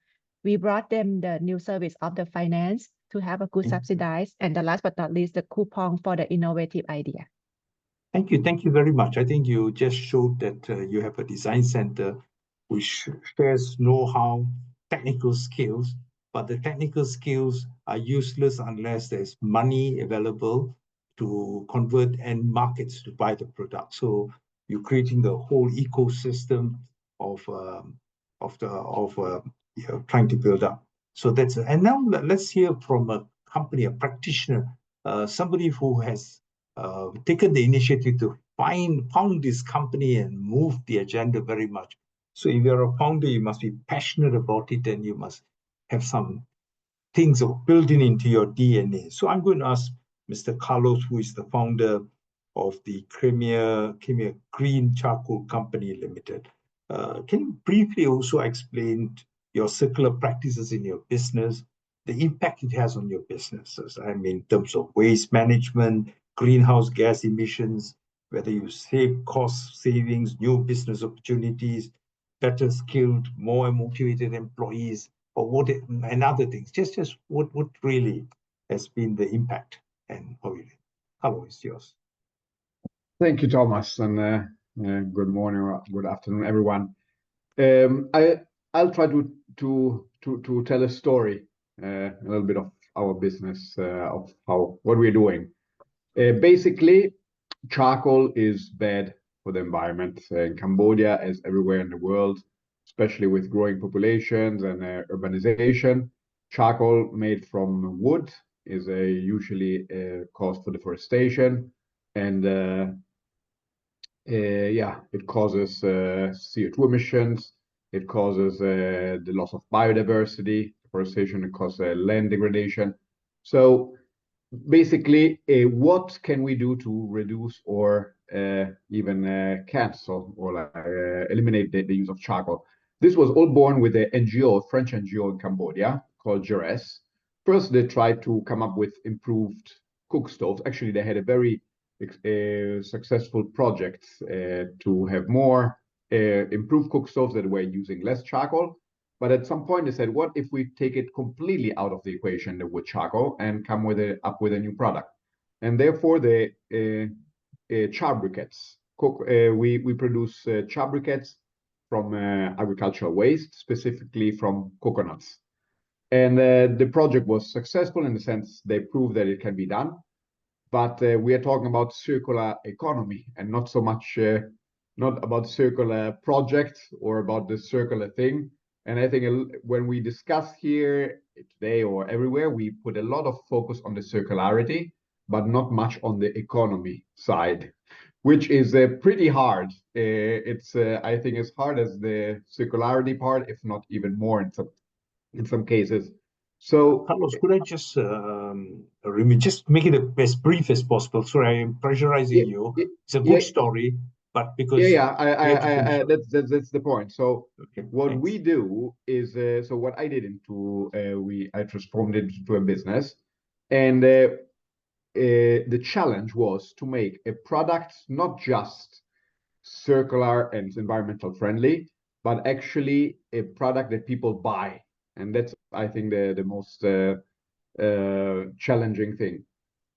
We brought them the new service of the finance to have a good subsidized, and the last but not least, the coupon for the innovative idea. Thank you. Thank you very much. I think you just showed that you have a design center which shares know-how, technical skills, but the technical skills are useless unless there's money available to convert end markets to buy the product. So you're creating the whole ecosystem of trying to build up. So that's and now let's hear from a company, a practitioner, somebody who has taken the initiative to found this company and move the agenda very much. So if you're a founder, you must be passionate about it, and you must have some things built into your DNA. So I'm going to ask Mr. Carlos, who is the founder of the Crimea Green Charcoal Company Limited. Can you briefly also explain your circular practices in your business, the impact it has on your businesses. I mean, in terms of waste management, greenhouse gas emissions, whether you save cost savings, new business opportunities, better skilled, more motivated employees, or what and other things. Just what really has been the impact, and how is yours? Thank you, Thomas, and good morning or good afternoon, everyone. I'll try to tell a story, a little bit of our business, of what we're doing. Basically, charcoal is bad for the environment in Cambodia, as everywhere in the world, especially with growing populations and urbanization. Charcoal made from wood is usually caused for deforestation, and it causes CO2 emissions. It causes the loss of biodiversity, deforestation. It causes land degradation. So basically, what can we do to reduce or even cancel or eliminate the use of charcoal? This was all born with an NGO, a French NGO in Cambodia called GERES. First, they tried to come up with improved cook stoves. Actually, they had a very successful project to have more improved cook stoves that were using less charcoal. But at some point, they said, what if we take it completely out of the equation, the wood charcoal, and come up with a new product? And therefore, the char briquettes. We produce char briquettes from agricultural waste, specifically from coconuts. And the project was successful in the sense they proved that it can be done. But we are talking about circular economy and not so much not about circular projects or about the circular thing. And I think when we discuss here today or everywhere, we put a lot of focus on the circularity, but not much on the economy side, which is pretty hard. It's I think as hard as the circularity part, if not even more in some cases. So, Carlos, could I just just make it as brief as possible? Sorry, I am pressurizing you. It's a good story, but because that's the point. So what thanks. we do is so what I did I transformed it into a business, and the challenge was to make a product not just circular and environmental friendly, but actually a product that people buy. And that's, I think, the most challenging thing.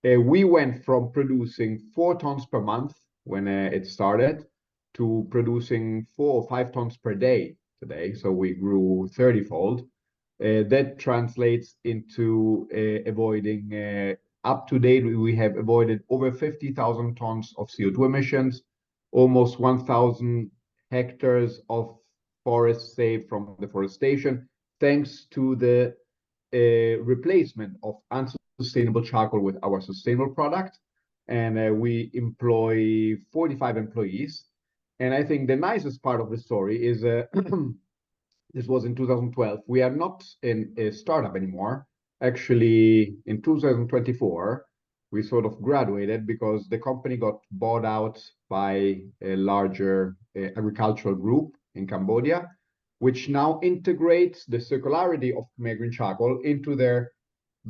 We went from producing 4 tons per month when it started to producing 4 or 5 tons per day today. So we grew 30-fold. That translates into avoiding, up to date, we have avoided over 50,000 tons of CO2 emissions, almost 1,000 hectares of forest saved from deforestation, thanks to the replacement of unsustainable charcoal with our sustainable product. And we employ 45 employees. And I think the nicest part of the story is this was in 2012. We are not in a startup anymore. Actually, in 2024, we sort of graduated because the company got bought out by a larger agricultural group in Cambodia, which now integrates the circularity of Khmer Green Charcoal into their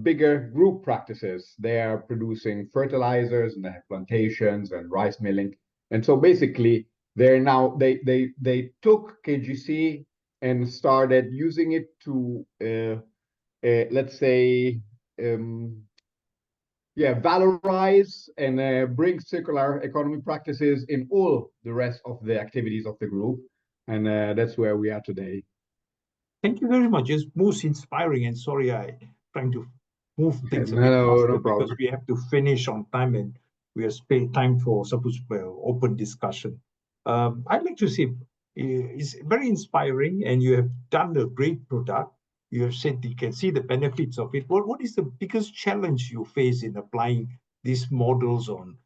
bigger group practices. They are producing fertilizers and they have plantations and rice milling. And so basically, they're now they took KGC and started using it to let's say valorize and bring circular economy practices in all the rest of the activities of the group. And that's where we are today. Thank you very much. It's most inspiring. And sorry, I'm trying to move things a bit faster because we have to finish on time and we have spent time for open discussion. I'd like to say it's very inspiring, and you have done a great product. You have said you can see the benefits of it. What is the biggest challenge you face in applying these models on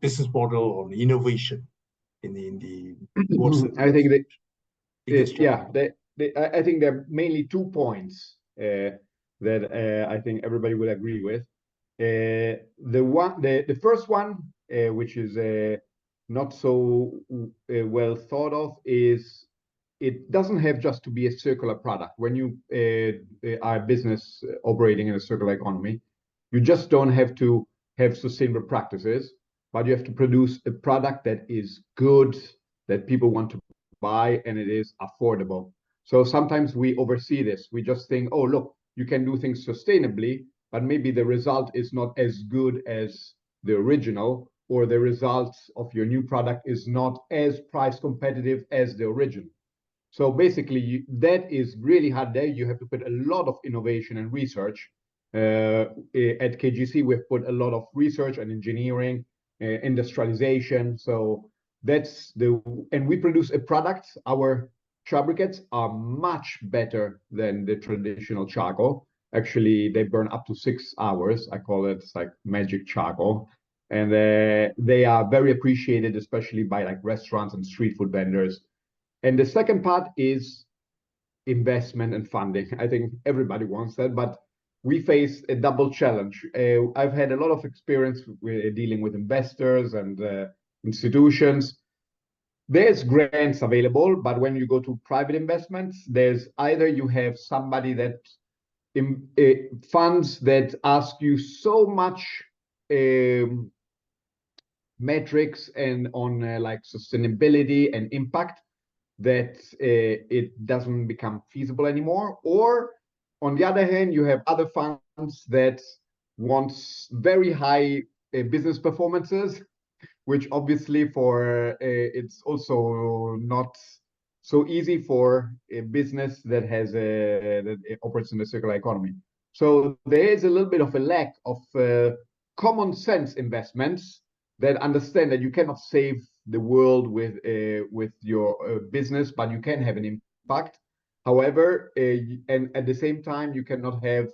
business model on innovation in the I think that I think there are mainly 2 points that I think everybody will agree with. The first one, which is not so well thought of, is it doesn't have just to be a circular product. When you are a business operating in a circular economy, you just don't have to have sustainable practices, but you have to produce a product that is good, that people want to buy, and it is affordable. So sometimes we oversee this. We just think, oh, look, you can do things sustainably, but maybe the result is not as good as the original, or the results of your new product is not as price competitive as the original. So basically, that is really hard there. You have to put a lot of innovation and research. At KGC, we've put a lot of research and engineering, industrialization. So that's and we produce a product. Our char briquettes are much better than the traditional charcoal. Actually, they burn up to 6 hours. I call it like magic charcoal. And they are very appreciated, especially by like restaurants and street food vendors. And the second part is investment and funding. I think everybody wants that, but we face a double challenge. I've had a lot of experience with dealing with investors and institutions. There's grants available, but when you go to private investments, there's either you have somebody that funds that ask you so much metrics and on like sustainability and impact that it doesn't become feasible anymore. Or on the other hand, you have other funds that want very high business performances, which obviously for it's also not so easy for a business that has that operates in the circular economy. So there is a little bit of a lack of common sense investments that understand that you cannot save the world with your business, but you can have an impact. However, and at the same time, you cannot have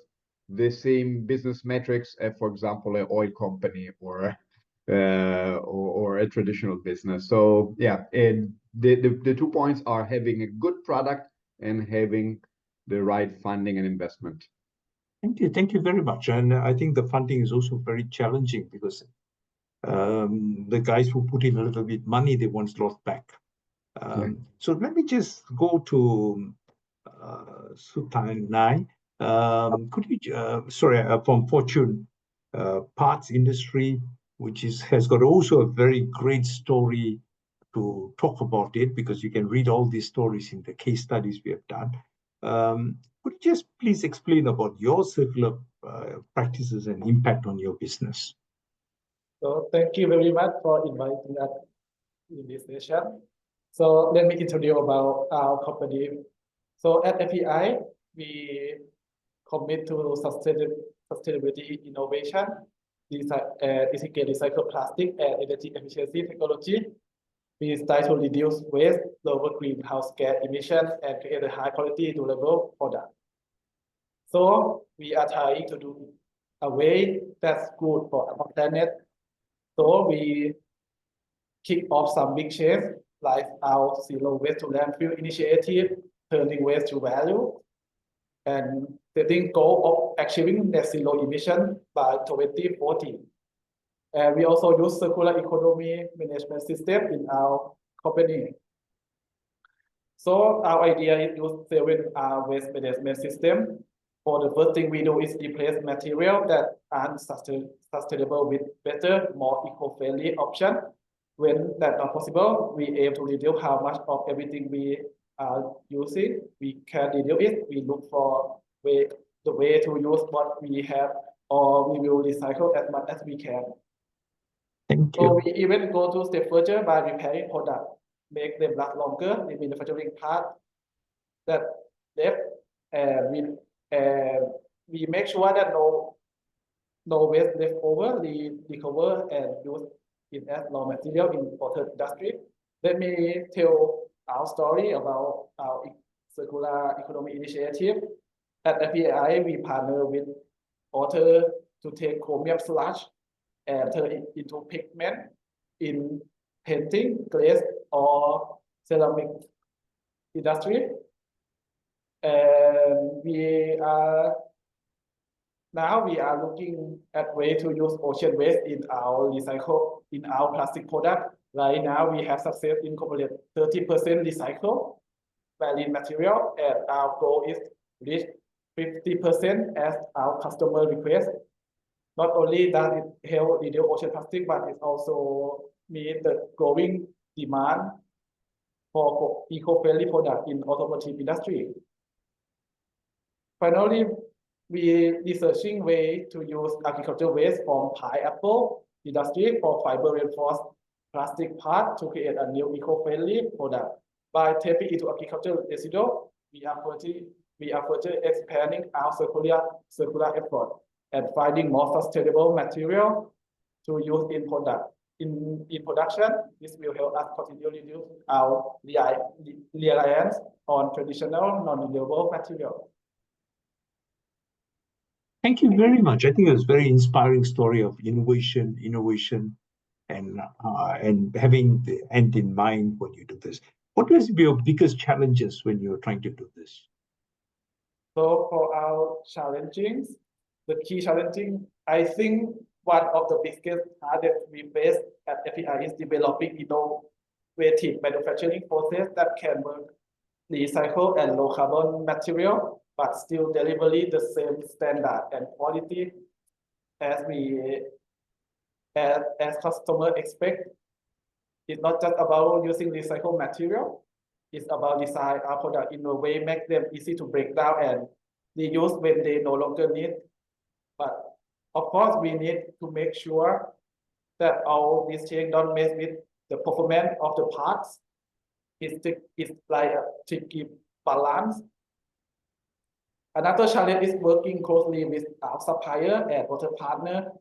the same business metrics as, for example, an oil company or a traditional business. So yeah, and the 2 points are having a good product and having the right funding and investment. Thank you very much. And I think the funding is also very challenging because the guys who put in a little bit money, they want lost back. So let me just go to Sutanai. Could you, from Fortune Parts Industry, which has got also a very great story to talk about it, because you can read all these stories in the case studies we have done. Could you just please explain about your circular practices and impact on your business? So thank you very much for inviting us in this session. So let me introduce about our company. So at FEI, we commit to sustainability innovation, integrate recycled plastic and energy efficiency technology. We try to reduce waste, lower greenhouse gas emissions, and create a high quality, durable product. So we are trying to do a way that's good for our planet. So we kick off some big change, like our zero waste to landfill initiative, turning waste to value, and setting goal of achieving net zero emission by 2040. And we also use circular economy management system in our company. So our idea is to use 7R waste management system. For the first thing we do is replace material that aren't sustainable with better, more eco-friendly option. When that's not possible, we aim to reduce how much of everything we are using. We can reduce it. We look for the way to use what we have, or we will recycle as much as we can. Thank you. So we even go to step further by repairing product, make them last longer, the manufacturing part that left, and we make sure that no waste left over, we recover and use it as raw material in water industry. Let me tell our story about our circular economy initiative. At FEI, we partner with author to take chromium sludge and turn it into pigment in painting, glass, or ceramic industry. And we are looking at way to use ocean waste in our plastic product. Right now, we have success in incorporate 30% recycle. marine material, and our goal is reach 50% as our customer request. Not only does it help reduce ocean plastic, but it also meet the growing demand for eco-friendly product in automotive industry. Finally, we researching way to use agricultural waste from pineapple industry for fiber reinforced plastic part to create a new eco-friendly product. By tapping into agricultural residue, we are further expanding our circular effort and finding more sustainable material to use in product. In production, this will help us continue to reduce our reliance on traditional non-renewable material. Thank you very much. I think it was a very inspiring story of innovation, and having the end in mind when you do this. What was your biggest challenges when you were trying to do this? So for our challenges, the key challenging, I think one of the biggest challenges we face at FEI is developing innovative manufacturing process that can work recycle and low carbon material, but still deliver the same standard and quality as customer expect. It's not just about using recycled material. It's about design our product in a way make them easy to break down and reuse when they no longer need. But of course, we need to make sure that all these changes don't mess with the performance of the parts. It's like a tricky balance. Another challenge is working closely with our supplier and other partner,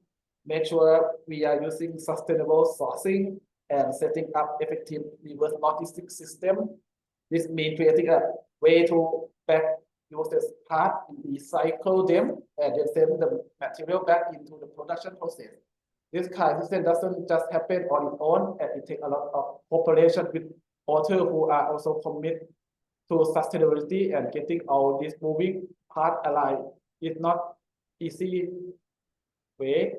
make sure we are using sustainable sourcing and setting up effective reverse logistics system. This means creating a way to back users part, recycle them, and then send the material back into the production process. This kind of system doesn't just happen on its own, and it takes a lot of cooperation with others who are also committed to sustainability and getting all these moving parts aligned. It's not easy way.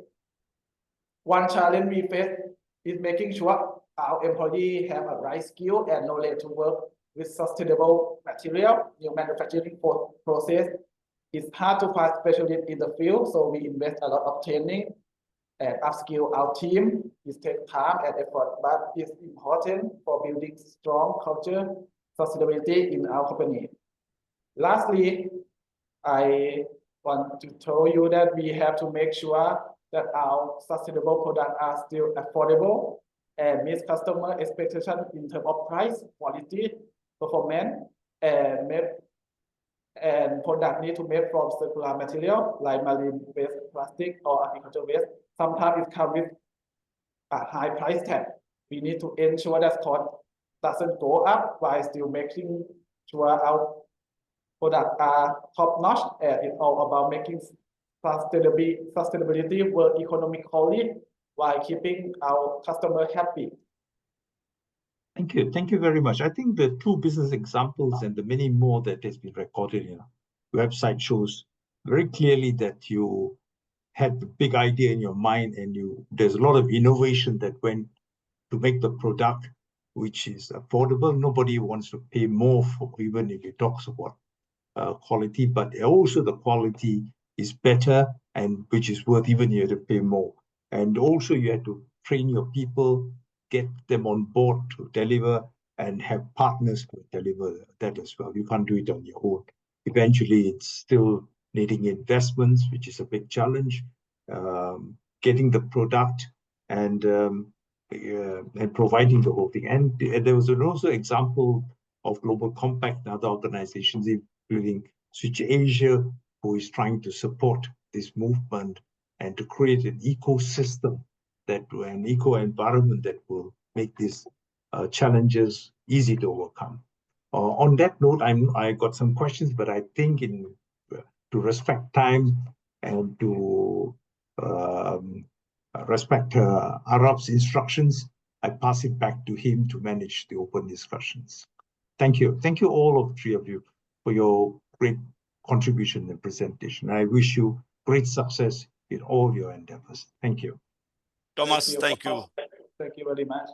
One challenge we face is making sure our employees have a right skill and knowledge to work with sustainable material. New manufacturing process is hard to find specialists in the field, so we invest a lot of training and upskill our team. It takes time and effort, but it's important for building strong culture sustainability in our company. Lastly, I want to tell you that we have to make sure that our sustainable products are still affordable and meet customer expectations in terms of price, quality, performance, and product need to make from circular material like marine waste, plastic, or agricultural waste. Sometimes it comes with a high price tag. We need to ensure that cost doesn't go up while still making sure our products are top notch. And it's all about making sustainability work economically while keeping our customer happy. Thank you. Thank you very much. I think the two business examples and the many more that has been recorded in our website shows very clearly that you had the big idea in your mind and there's a lot of innovation that went to make the product which is affordable. Nobody wants to pay more for, even if it talks about quality, but also the quality is better and which is worth even you have to pay more. And also you have to train your people, get them on board to deliver and have partners to deliver that as well. You can't do it on your own. Eventually, it's still needing investments, which is a big challenge, getting the product and providing the whole thing. And there was also example of Global Compact and other organizations, including Switch Asia, who is trying to support this movement and to create an ecosystem, an eco-environment that will make these challenges easy to overcome. On that note, I got some questions, but I think to respect time and to respect Arab's instructions, I pass it back to him to manage the open discussions. Thank you. Thank you all of three of you for your great contribution and presentation. I wish you great success in all your endeavors. Thank you. Thomas, thank you. Thank you very much.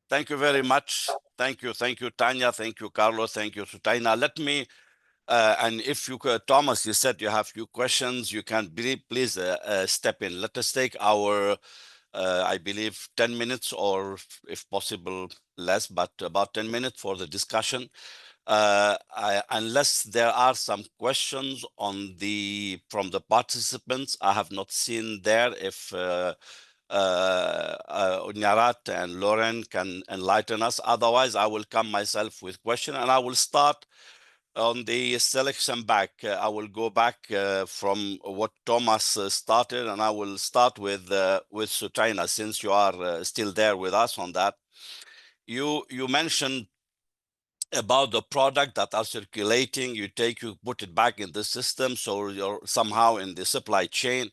Thank you very much. Thank you, Tanya. Thank you, Carlos. Thank you, Sutaina. Let me, and if you could, Thomas, you said you have few questions. You can please step in. Let us take our, I believe, 10 minutes, or if possible less, but about 10 minutes for the discussion. Unless there are some questions from the participants, I have not seen there. If Nyarat and Lauren can enlighten us. Otherwise, I will come myself with question, and I will start on the selection back. I will go back from what Thomas started, and I will start with Sutaina, since you are still there with us on that. You mentioned about the product that are circulating, you put it back in the system, so you're somehow in the supply chain.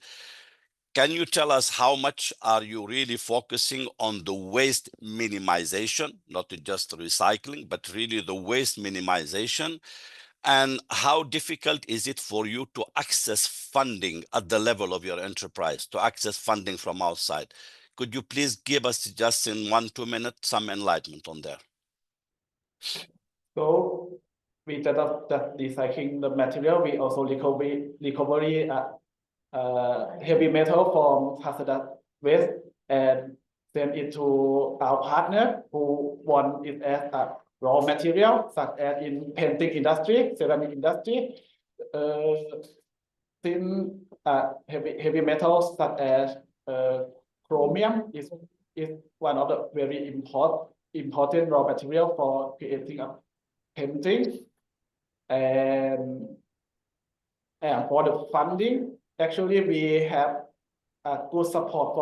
Can you tell us how much are you really focusing on the waste minimization, not just recycling, but really the waste minimization? And how difficult is it for you to access funding at the level of your enterprise, to access funding from outside? Could you please give us just in 1-2 minutes some enlightenment on there? So we instead of just recycling the material, we also recovery heavy metal from hazardous waste and send it to our partner who want it as a raw material, such as in painting industry, ceramic industry. Since heavy metals such as chromium is one of the very important raw material for creating a painting, and for the funding, actually we have good support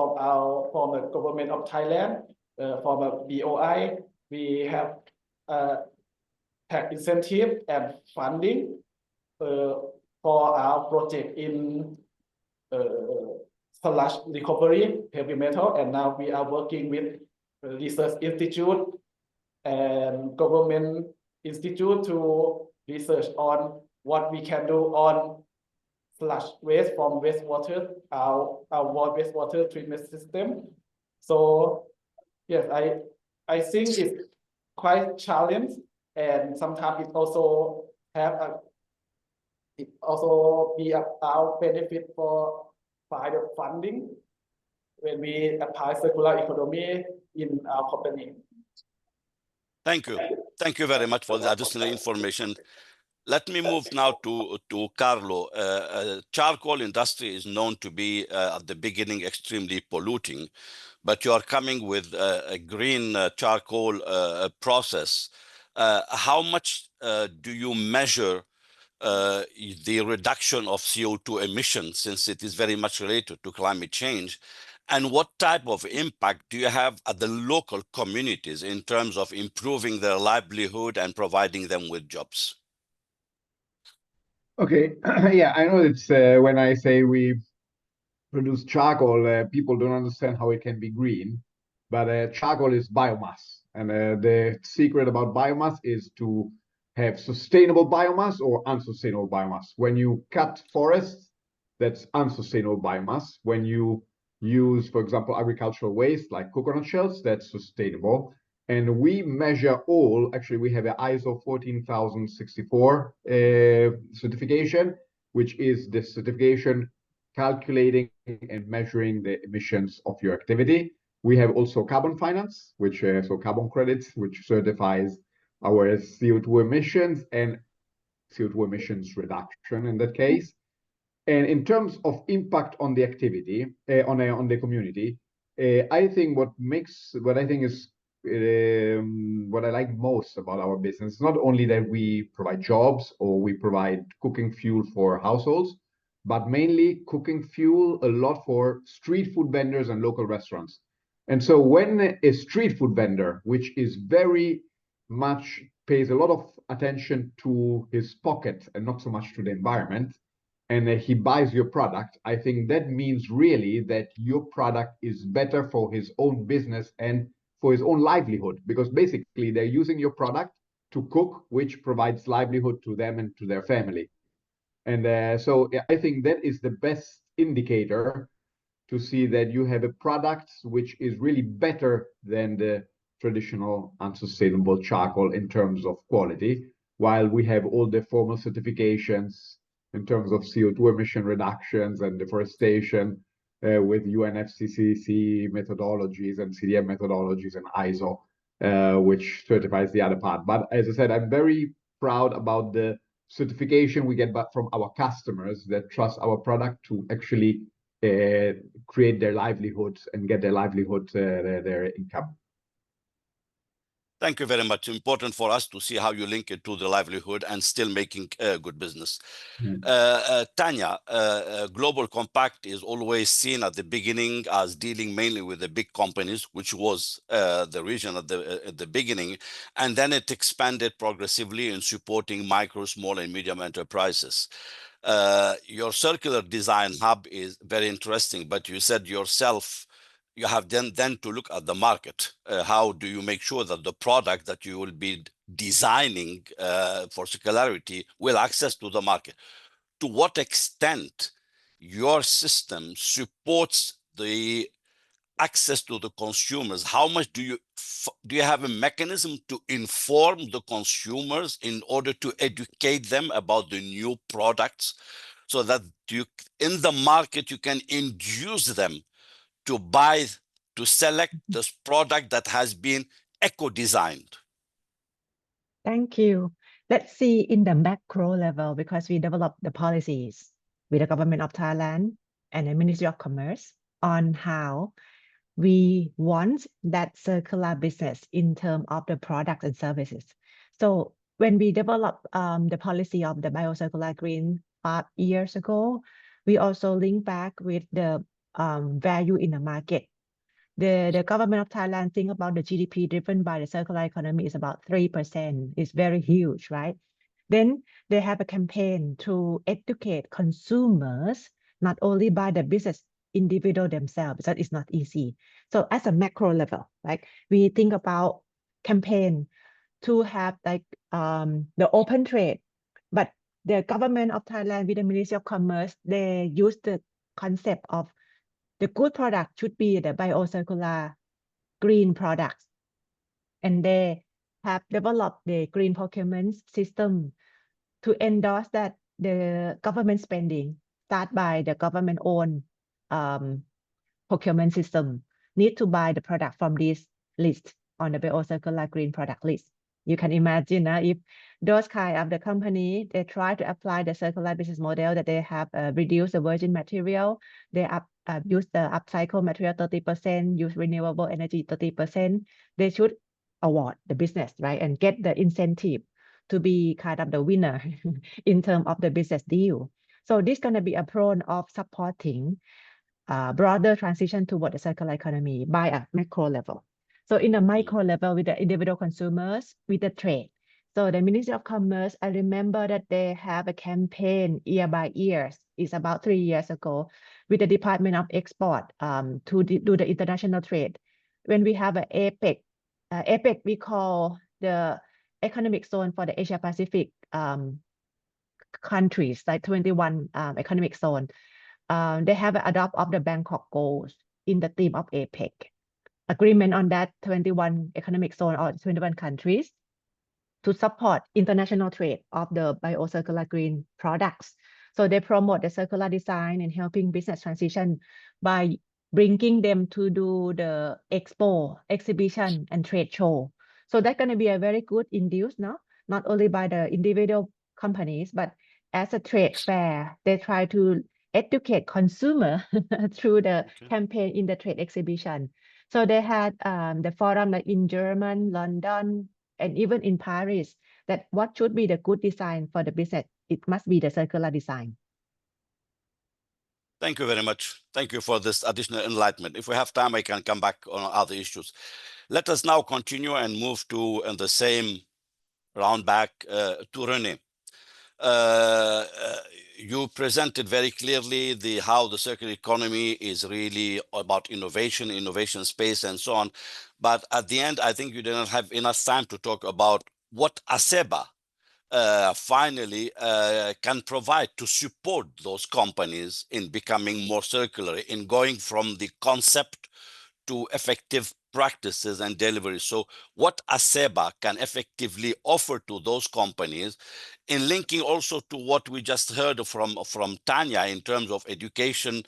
from the government of Thailand, from the BOI. We have tax incentive and funding for our project in sludge recovery heavy metal, and now we are working with research institute and government institute to research on what we can do on sludge waste from wastewater, our wastewater treatment system. So yes, I think it's quite challenging, and sometimes it also be about benefit for the funding when we apply circular economy in our company. Thank you. Thank you very much for the additional information. Let me move now to Carlo. Charcoal industry is known to be at the beginning extremely polluting, but you are coming with a green charcoal process. How much do you measure the reduction of CO2 emissions, since it is very much related to climate change? And what type of impact do you have at the local communities in terms of improving their livelihood and providing them with jobs? Okay, yeah, I know it's when I say we produce charcoal, people don't understand how it can be green, but charcoal is biomass. And the secret about biomass is to have sustainable biomass or unsustainable biomass. When you cut forests, that's unsustainable biomass. When you use, for example, agricultural waste like coconut shells, that's sustainable. And we measure all, actually we have an ISO 14064 certification, which is the certification calculating and measuring the emissions of your activity. We have also carbon finance, which so carbon credits, which certifies our CO2 emissions and CO2 emissions reduction in that case. And in terms of impact on the activity, on the community, I think what I like most about our business, not only that we provide jobs or we provide cooking fuel for households, but mainly cooking fuel a lot for street food vendors and local restaurants. And so when a street food vendor, which is very much pays a lot of attention to his pocket and not so much to the environment, and he buys your product, I think that means really that your product is better for his own business and for his own livelihood, because basically they're using your product to cook, which provides livelihood to them and to their family. And so I think that is the best indicator to see that you have a product which is really better than the traditional unsustainable charcoal in terms of quality, while we have all the formal certifications in terms of CO2 emission reductions and deforestation with UNFCCC methodologies and CDM methodologies and ISO, which certifies the other part. But as I said, I'm very proud about the certification we get back from our customers that trust our product to actually create their livelihoods and get their livelihood, their income. Thank you very much. Important for us to see how you link it to the livelihood and still making good business. Tanya, Global Compact is always seen at the beginning as dealing mainly with the big companies, which was the region at the beginning, and then it expanded progressively in supporting micro, small, and medium enterprises. Your circular design hub is very interesting, but you said yourself, you have then to look at the market. How do you make sure that the product that you will be designing for circularity will access to the market? To what extent your system supports the access to the consumers? How much do you have a mechanism to inform the consumers in order to educate them about the new products so that in the market you can induce them to buy, to select this product that has been eco-designed? Thank you. Let's see in the macro level, because we developed the policies with the government of Thailand and the Ministry of Commerce on how we want that circular business in terms of the products and services. So when we developed the policy of the biocircular green 5 years ago, we also link back with the value in the market. The government of Thailand think about the GDP driven by the circular economy is about 3%. It's very huge, right? Then they have a campaign to educate consumers, not only by the business individual themselves, that is not easy. So as a macro level, like we think about campaign to have like the open trade, but the government of Thailand with the Ministry of Commerce, they use the concept of the good product should be the biocircular green products. And they have developed the green procurement system to endorse that the government spending start by the government-owned procurement system need to buy the product from this list on the biocircular green product list. You can imagine if those kind of the company, they try to apply the circular business model that they have reduced the virgin material, they use the upcycled material 30%, use renewable energy 30%, they should award the business, right? And get the incentive to be kind of the winner in terms of the business deal. So this is going to be a prone of supporting broader transition toward the circular economy by a macro level. So in a micro level with the individual consumers, with the trade. So the Ministry of Commerce, I remember that they have a campaign year by year. It's about 3 years ago with the Department of Export to do the international trade. When we have an APEC, APEC we call the economic zone for the Asia Pacific countries, like 21 economic zone. They have an adopt of the Bangkok goals in the theme of APEC. Agreement on that 21 economic zone or 21 countries to support international trade of the biocircular green products. So they promote the circular design and helping business transition by bringing them to do the expo, exhibition, and trade show. So that's going to be a very good induce, no? Not only by the individual companies, but as a trade fair, they try to educate consumer through the campaign in the trade exhibition. So they had the forum like in Germany, London, and even in Paris, that what should be the good design for the business? It must be the circular design. Thank you very much. Thank you for this additional enlightenment. If we have time, I can come back on other issues. Let us now continue and move to the same round back to René. You presented very clearly how the circular economy is really about innovation space, and so on. But at the end, I think you didn't have enough time to talk about what ASEBA finally can provide to support those companies in becoming more circular, in going from the concept to effective practices and delivery. So what ASEBA can effectively offer to those companies, in linking also to what we just heard from Tanya in terms of education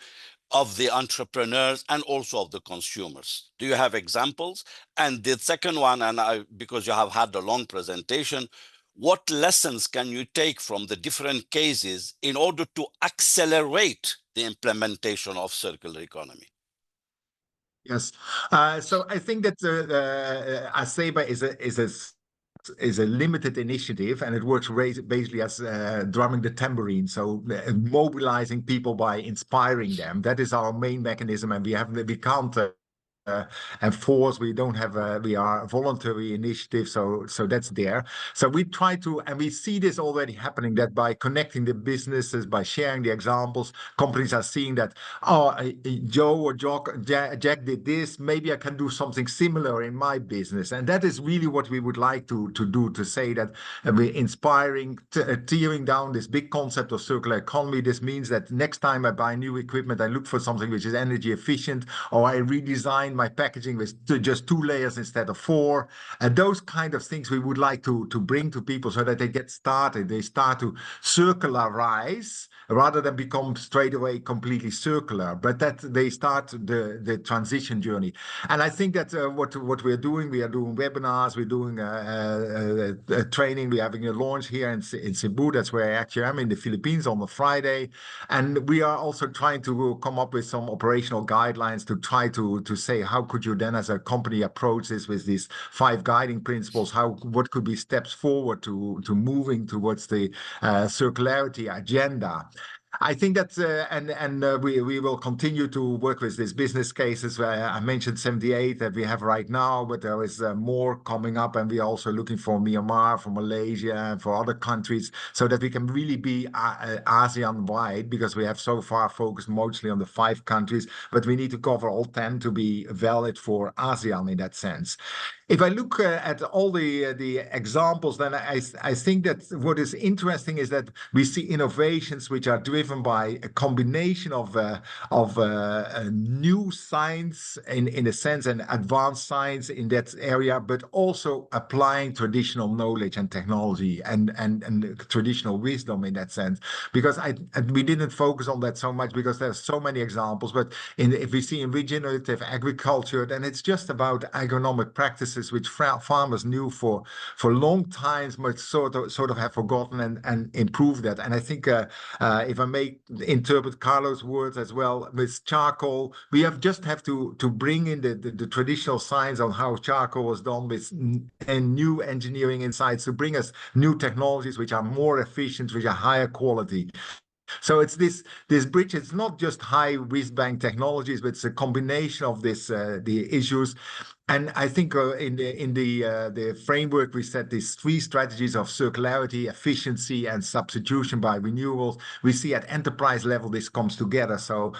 of the entrepreneurs and also of the consumers. Do you have examples? And the second one, because you have had a long presentation, what lessons can you take from the different cases in order to accelerate the implementation of circular economy? Yes. So I think that ASEBA is a limited initiative, and it works basically as drumming the tambourine, so mobilizing people by inspiring them. That is our main mechanism, and we can't enforce. We don't have we are a voluntary initiative, so that's there. So we try to, and we see this already happening, that by connecting the businesses, by sharing the examples, companies are seeing that, oh, Joe or Jack did this, maybe I can do something similar in my business. And that is really what we would like to do, to say that we're inspiring, tearing down this big concept of circular economy. This means that next time I buy new equipment, I look for something which is energy efficient, or I redesign my packaging with just 2 layers instead of 4. And those kind of things we would like to bring to people, so that they get started. They start to circularize rather than become straight away completely circular, but that they start the transition journey. And I think that what we're doing, we are doing webinars, we're doing training, we're having a launch here in Cebu. That's where I actually am, in the Philippines, on a Friday. And we are also trying to come up with some operational guidelines to try to say, how could you then as a company approach this with these 5 guiding principles? What could be steps forward to moving towards the circularity agenda? I think that, we will continue to work with these business cases. I mentioned 78 that we have right now, but there is more coming up, and we are also looking for Myanmar, for Malaysia, and for other countries, so that we can really be ASEAN-wide, because we have so far focused mostly on the 5 countries, but we need to cover all 10 to be valid for ASEAN in that sense. If I look at all the examples, then I think that what is interesting is that we see innovations which are driven by a combination of new science in a sense, and advanced science in that area, but also applying traditional knowledge and technology and traditional wisdom in that sense. Because we didn't focus on that so much because there's so many examples. But if we see in regenerative agriculture, then it's just about agronomic practices which farmers knew for long times, but sort of have forgotten and improved that. And I think if I may interpret Carlos' words as well, with charcoal, we have to bring in the traditional science on how charcoal was done, and new engineering insights to bring us new technologies which are more efficient, which are higher quality. So it's this bridge. It's not just high whiz-bang technologies, but it's a combination of the issues. And I think in the framework, we set these 3 strategies of circularity, efficiency, and substitution by renewables. We see at enterprise level this comes together. So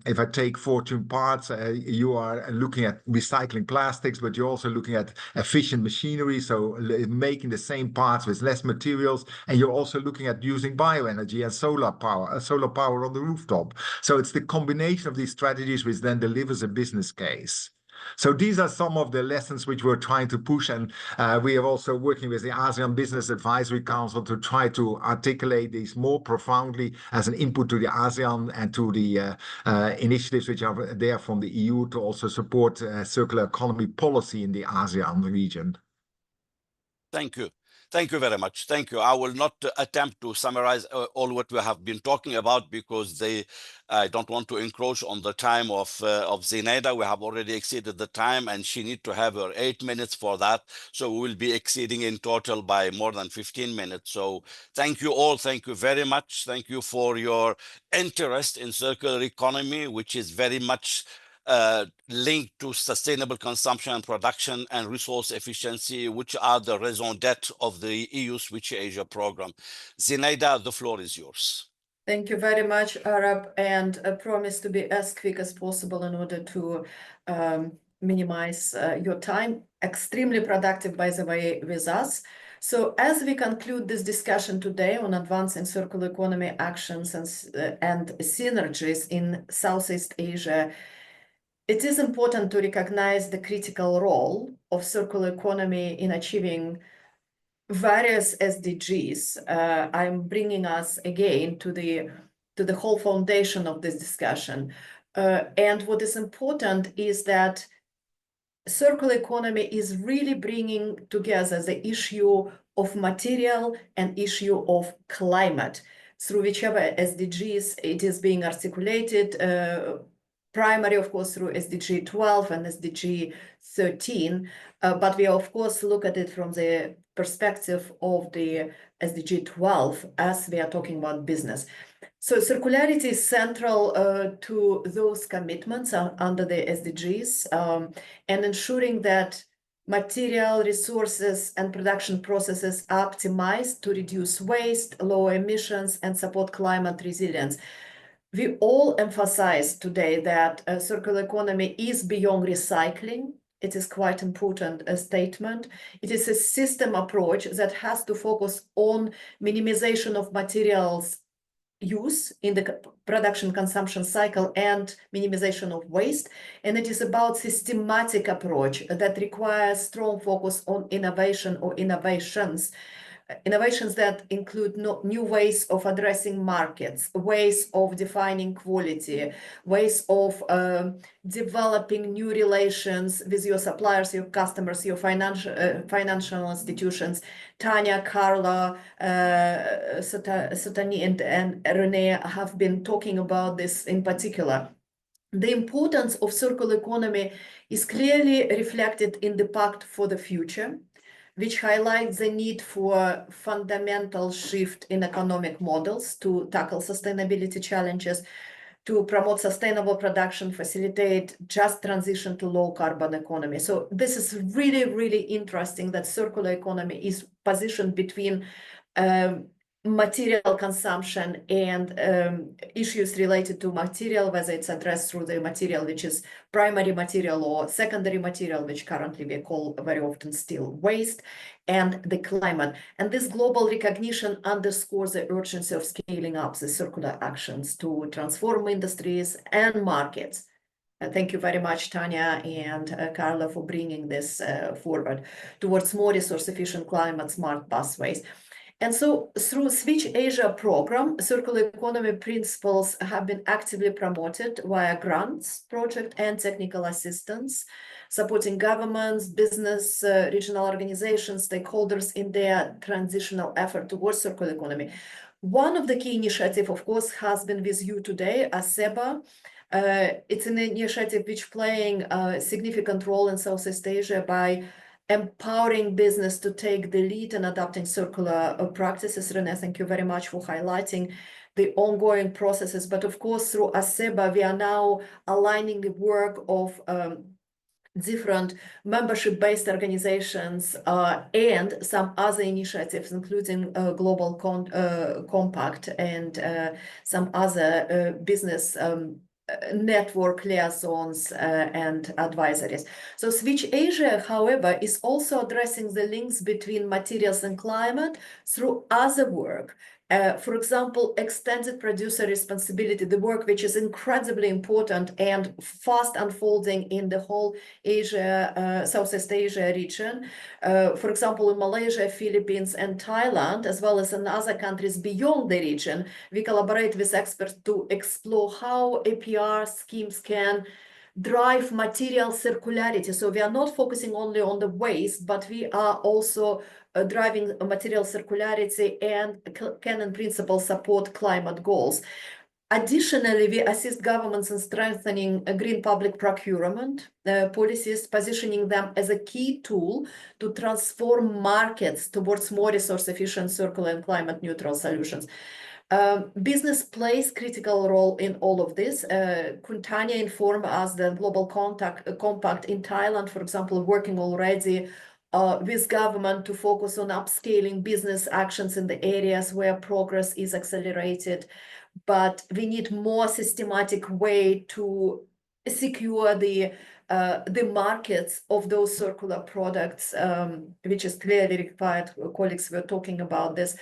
if I take Fortune Parts, you are looking at recycling plastics, but you're also looking at efficient machinery, so making the same parts with less materials. And you're also looking at using bioenergy and solar power on the rooftop. So it's the combination of these strategies which then delivers a business case. So these are some of the lessons which we're trying to push, and we are also working with the ASEAN Business Advisory Council to try to articulate these more profoundly as an input to the ASEAN and to the initiatives which are there from the EU to also support circular economy policy in the ASEAN region. Thank you. Thank you very much. Thank you. I will not attempt to summarize all what we have been talking about, because I don't want to encroach on the time of Zenaida. We have already exceeded the time, and she needs to have her 8 minutes for that. So we will be exceeding in total by more than 15 minutes. So thank you all. Thank you very much. Thank you for your interest in circular economy, which is very much linked to sustainable consumption and production and resource efficiency, which are the raison d'etre of the EU Switch Asia program. Zenaida, the floor is yours. Thank you very much, Arab, and I promise to be as quick as possible in order to minimize your time. Extremely productive, by the way, with us. So as we conclude this discussion today on advancing circular economy actions and synergies in Southeast Asia, it is important to recognize the critical role of circular economy in achieving various SDGs. I'm bringing us again to the whole foundation of this discussion. And what is important is that circular economy is really bringing together the issue of material and issue of climate through whichever SDGs it is being articulated, primary, of course, through SDG 12 and SDG 13, but we, of course, look at it from the perspective of the SDG 12 as we are talking about business. So circularity is central to those commitments under the SDGs, and ensuring that material resources and production processes are optimized to reduce waste, lower emissions, and support climate resilience. We all emphasize today that a circular economy is beyond recycling. It is quite important statement. It is a system approach that has to focus on minimization of materials use in the production consumption cycle and minimization of waste. And it is about systematic approach that requires strong focus on innovation or innovations that include new ways of addressing markets, ways of defining quality, ways of developing new relations with your suppliers, your customers, your financial institutions. Tanya, Carla, Satani, and Renee have been talking about this in particular. The importance of circular economy is clearly reflected in the Pact for the Future, which highlights the need for fundamental shift in economic models to tackle sustainability challenges, to promote sustainable production, facilitate just transition to low carbon economy. So this is really, really interesting that circular economy is positioned between material consumption and issues related to material, whether it's addressed through the material which is primary material or secondary material, which currently we call very often still waste, and the climate. And this global recognition underscores the urgency of scaling up the circular actions to transform industries and markets. Thank you very much, Tanya and Carla, for bringing this forward towards more resource-efficient, climate-smart pathways. And so through Switch Asia program, circular economy principles have been actively promoted via grants, project and technical assistance, supporting governments, business, regional organizations, stakeholders in their transitional effort towards circular economy. One of the key initiatives, of course, has been with you today, ASEBA. It's an initiative which playing a significant role in Southeast Asia by empowering business to take the lead in adopting circular practices. Renee, thank you very much for highlighting the ongoing processes. But of course, through ASEBA, we are now aligning the work of different membership-based organizations and some other initiatives, including Global Compact and some other business network liaisons and advisories. So Switch Asia, however, is also addressing the links between materials and climate through other work. For example, extended producer responsibility, the work which is incredibly important and fast unfolding in the whole Asia, Southeast Asia region. For example, in Malaysia, Philippines, and Thailand, as well as in other countries beyond the region, we collaborate with experts to explore how APR schemes can drive material circularity. So we are not focusing only on the waste, but we are also driving material circularity and can in principle support climate goals. Additionally, we assist governments in strengthening green public procurement policies, positioning them as a key tool to transform markets towards more resource-efficient, circular, and climate-neutral solutions. Business plays critical role in all of this. Tanya informed us that Global Compact in Thailand, for example, working already with government to focus on upscaling business actions in the areas where progress is accelerated. But we need more systematic way to secure the markets of those circular products, which is clearly required. Colleagues were talking about this.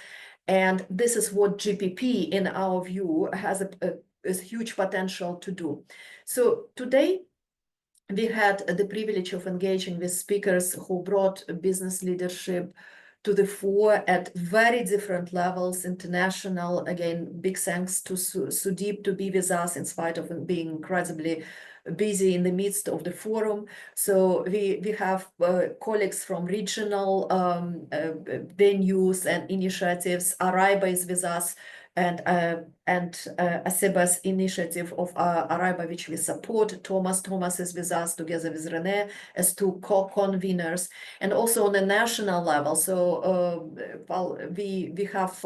And this is what GPP, in our view, has a huge potential to do. So today, we had the privilege of engaging with speakers who brought business leadership to the fore at very different levels, international. Again, big thanks to Sudeep to be with us in spite of being incredibly busy in the midst of the forum. So we have colleagues from regional venues and initiatives. Araiba is with us, and Aseba's initiative of Araiba, which we support. Thomas is with us together with René as two co-conveners, and also on a national level. So we have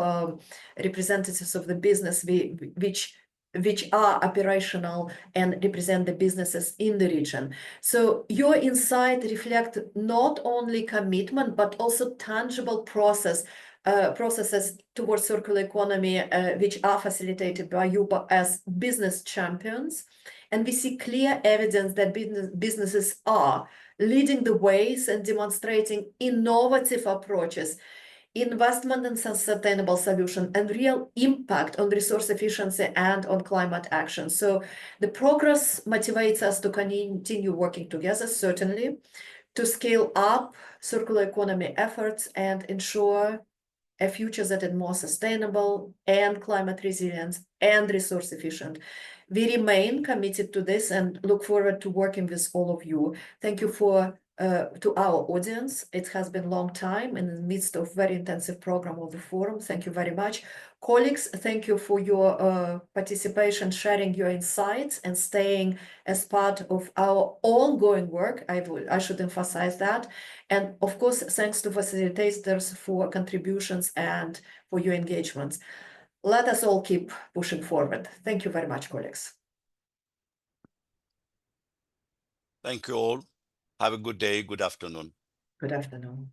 representatives of the business which are operational and represent the businesses in the region. So your insight reflect not only commitment, but also tangible processes towards circular economy, which are facilitated by you as business champions. And we see clear evidence that businesses are leading the ways and demonstrating innovative approaches, investment in sustainable solution, and real impact on resource efficiency and on climate action. So the progress motivates us to continue working together, certainly, to scale up circular economy efforts and ensure a future that is more sustainable and climate resilient and resource efficient. We remain committed to this and look forward to working with all of you. Thank you to our audience. It has been a long time in the midst of very intensive program of the forum. Thank you very much. Colleagues, thank you for your participation, sharing your insights and staying as part of our ongoing work. I should emphasize that. And of course, thanks to facilitators for contributions and for your engagements. Let us all keep pushing forward. Thank you very much, colleagues. Thank you all. Have a good day. Good afternoon. Good afternoon.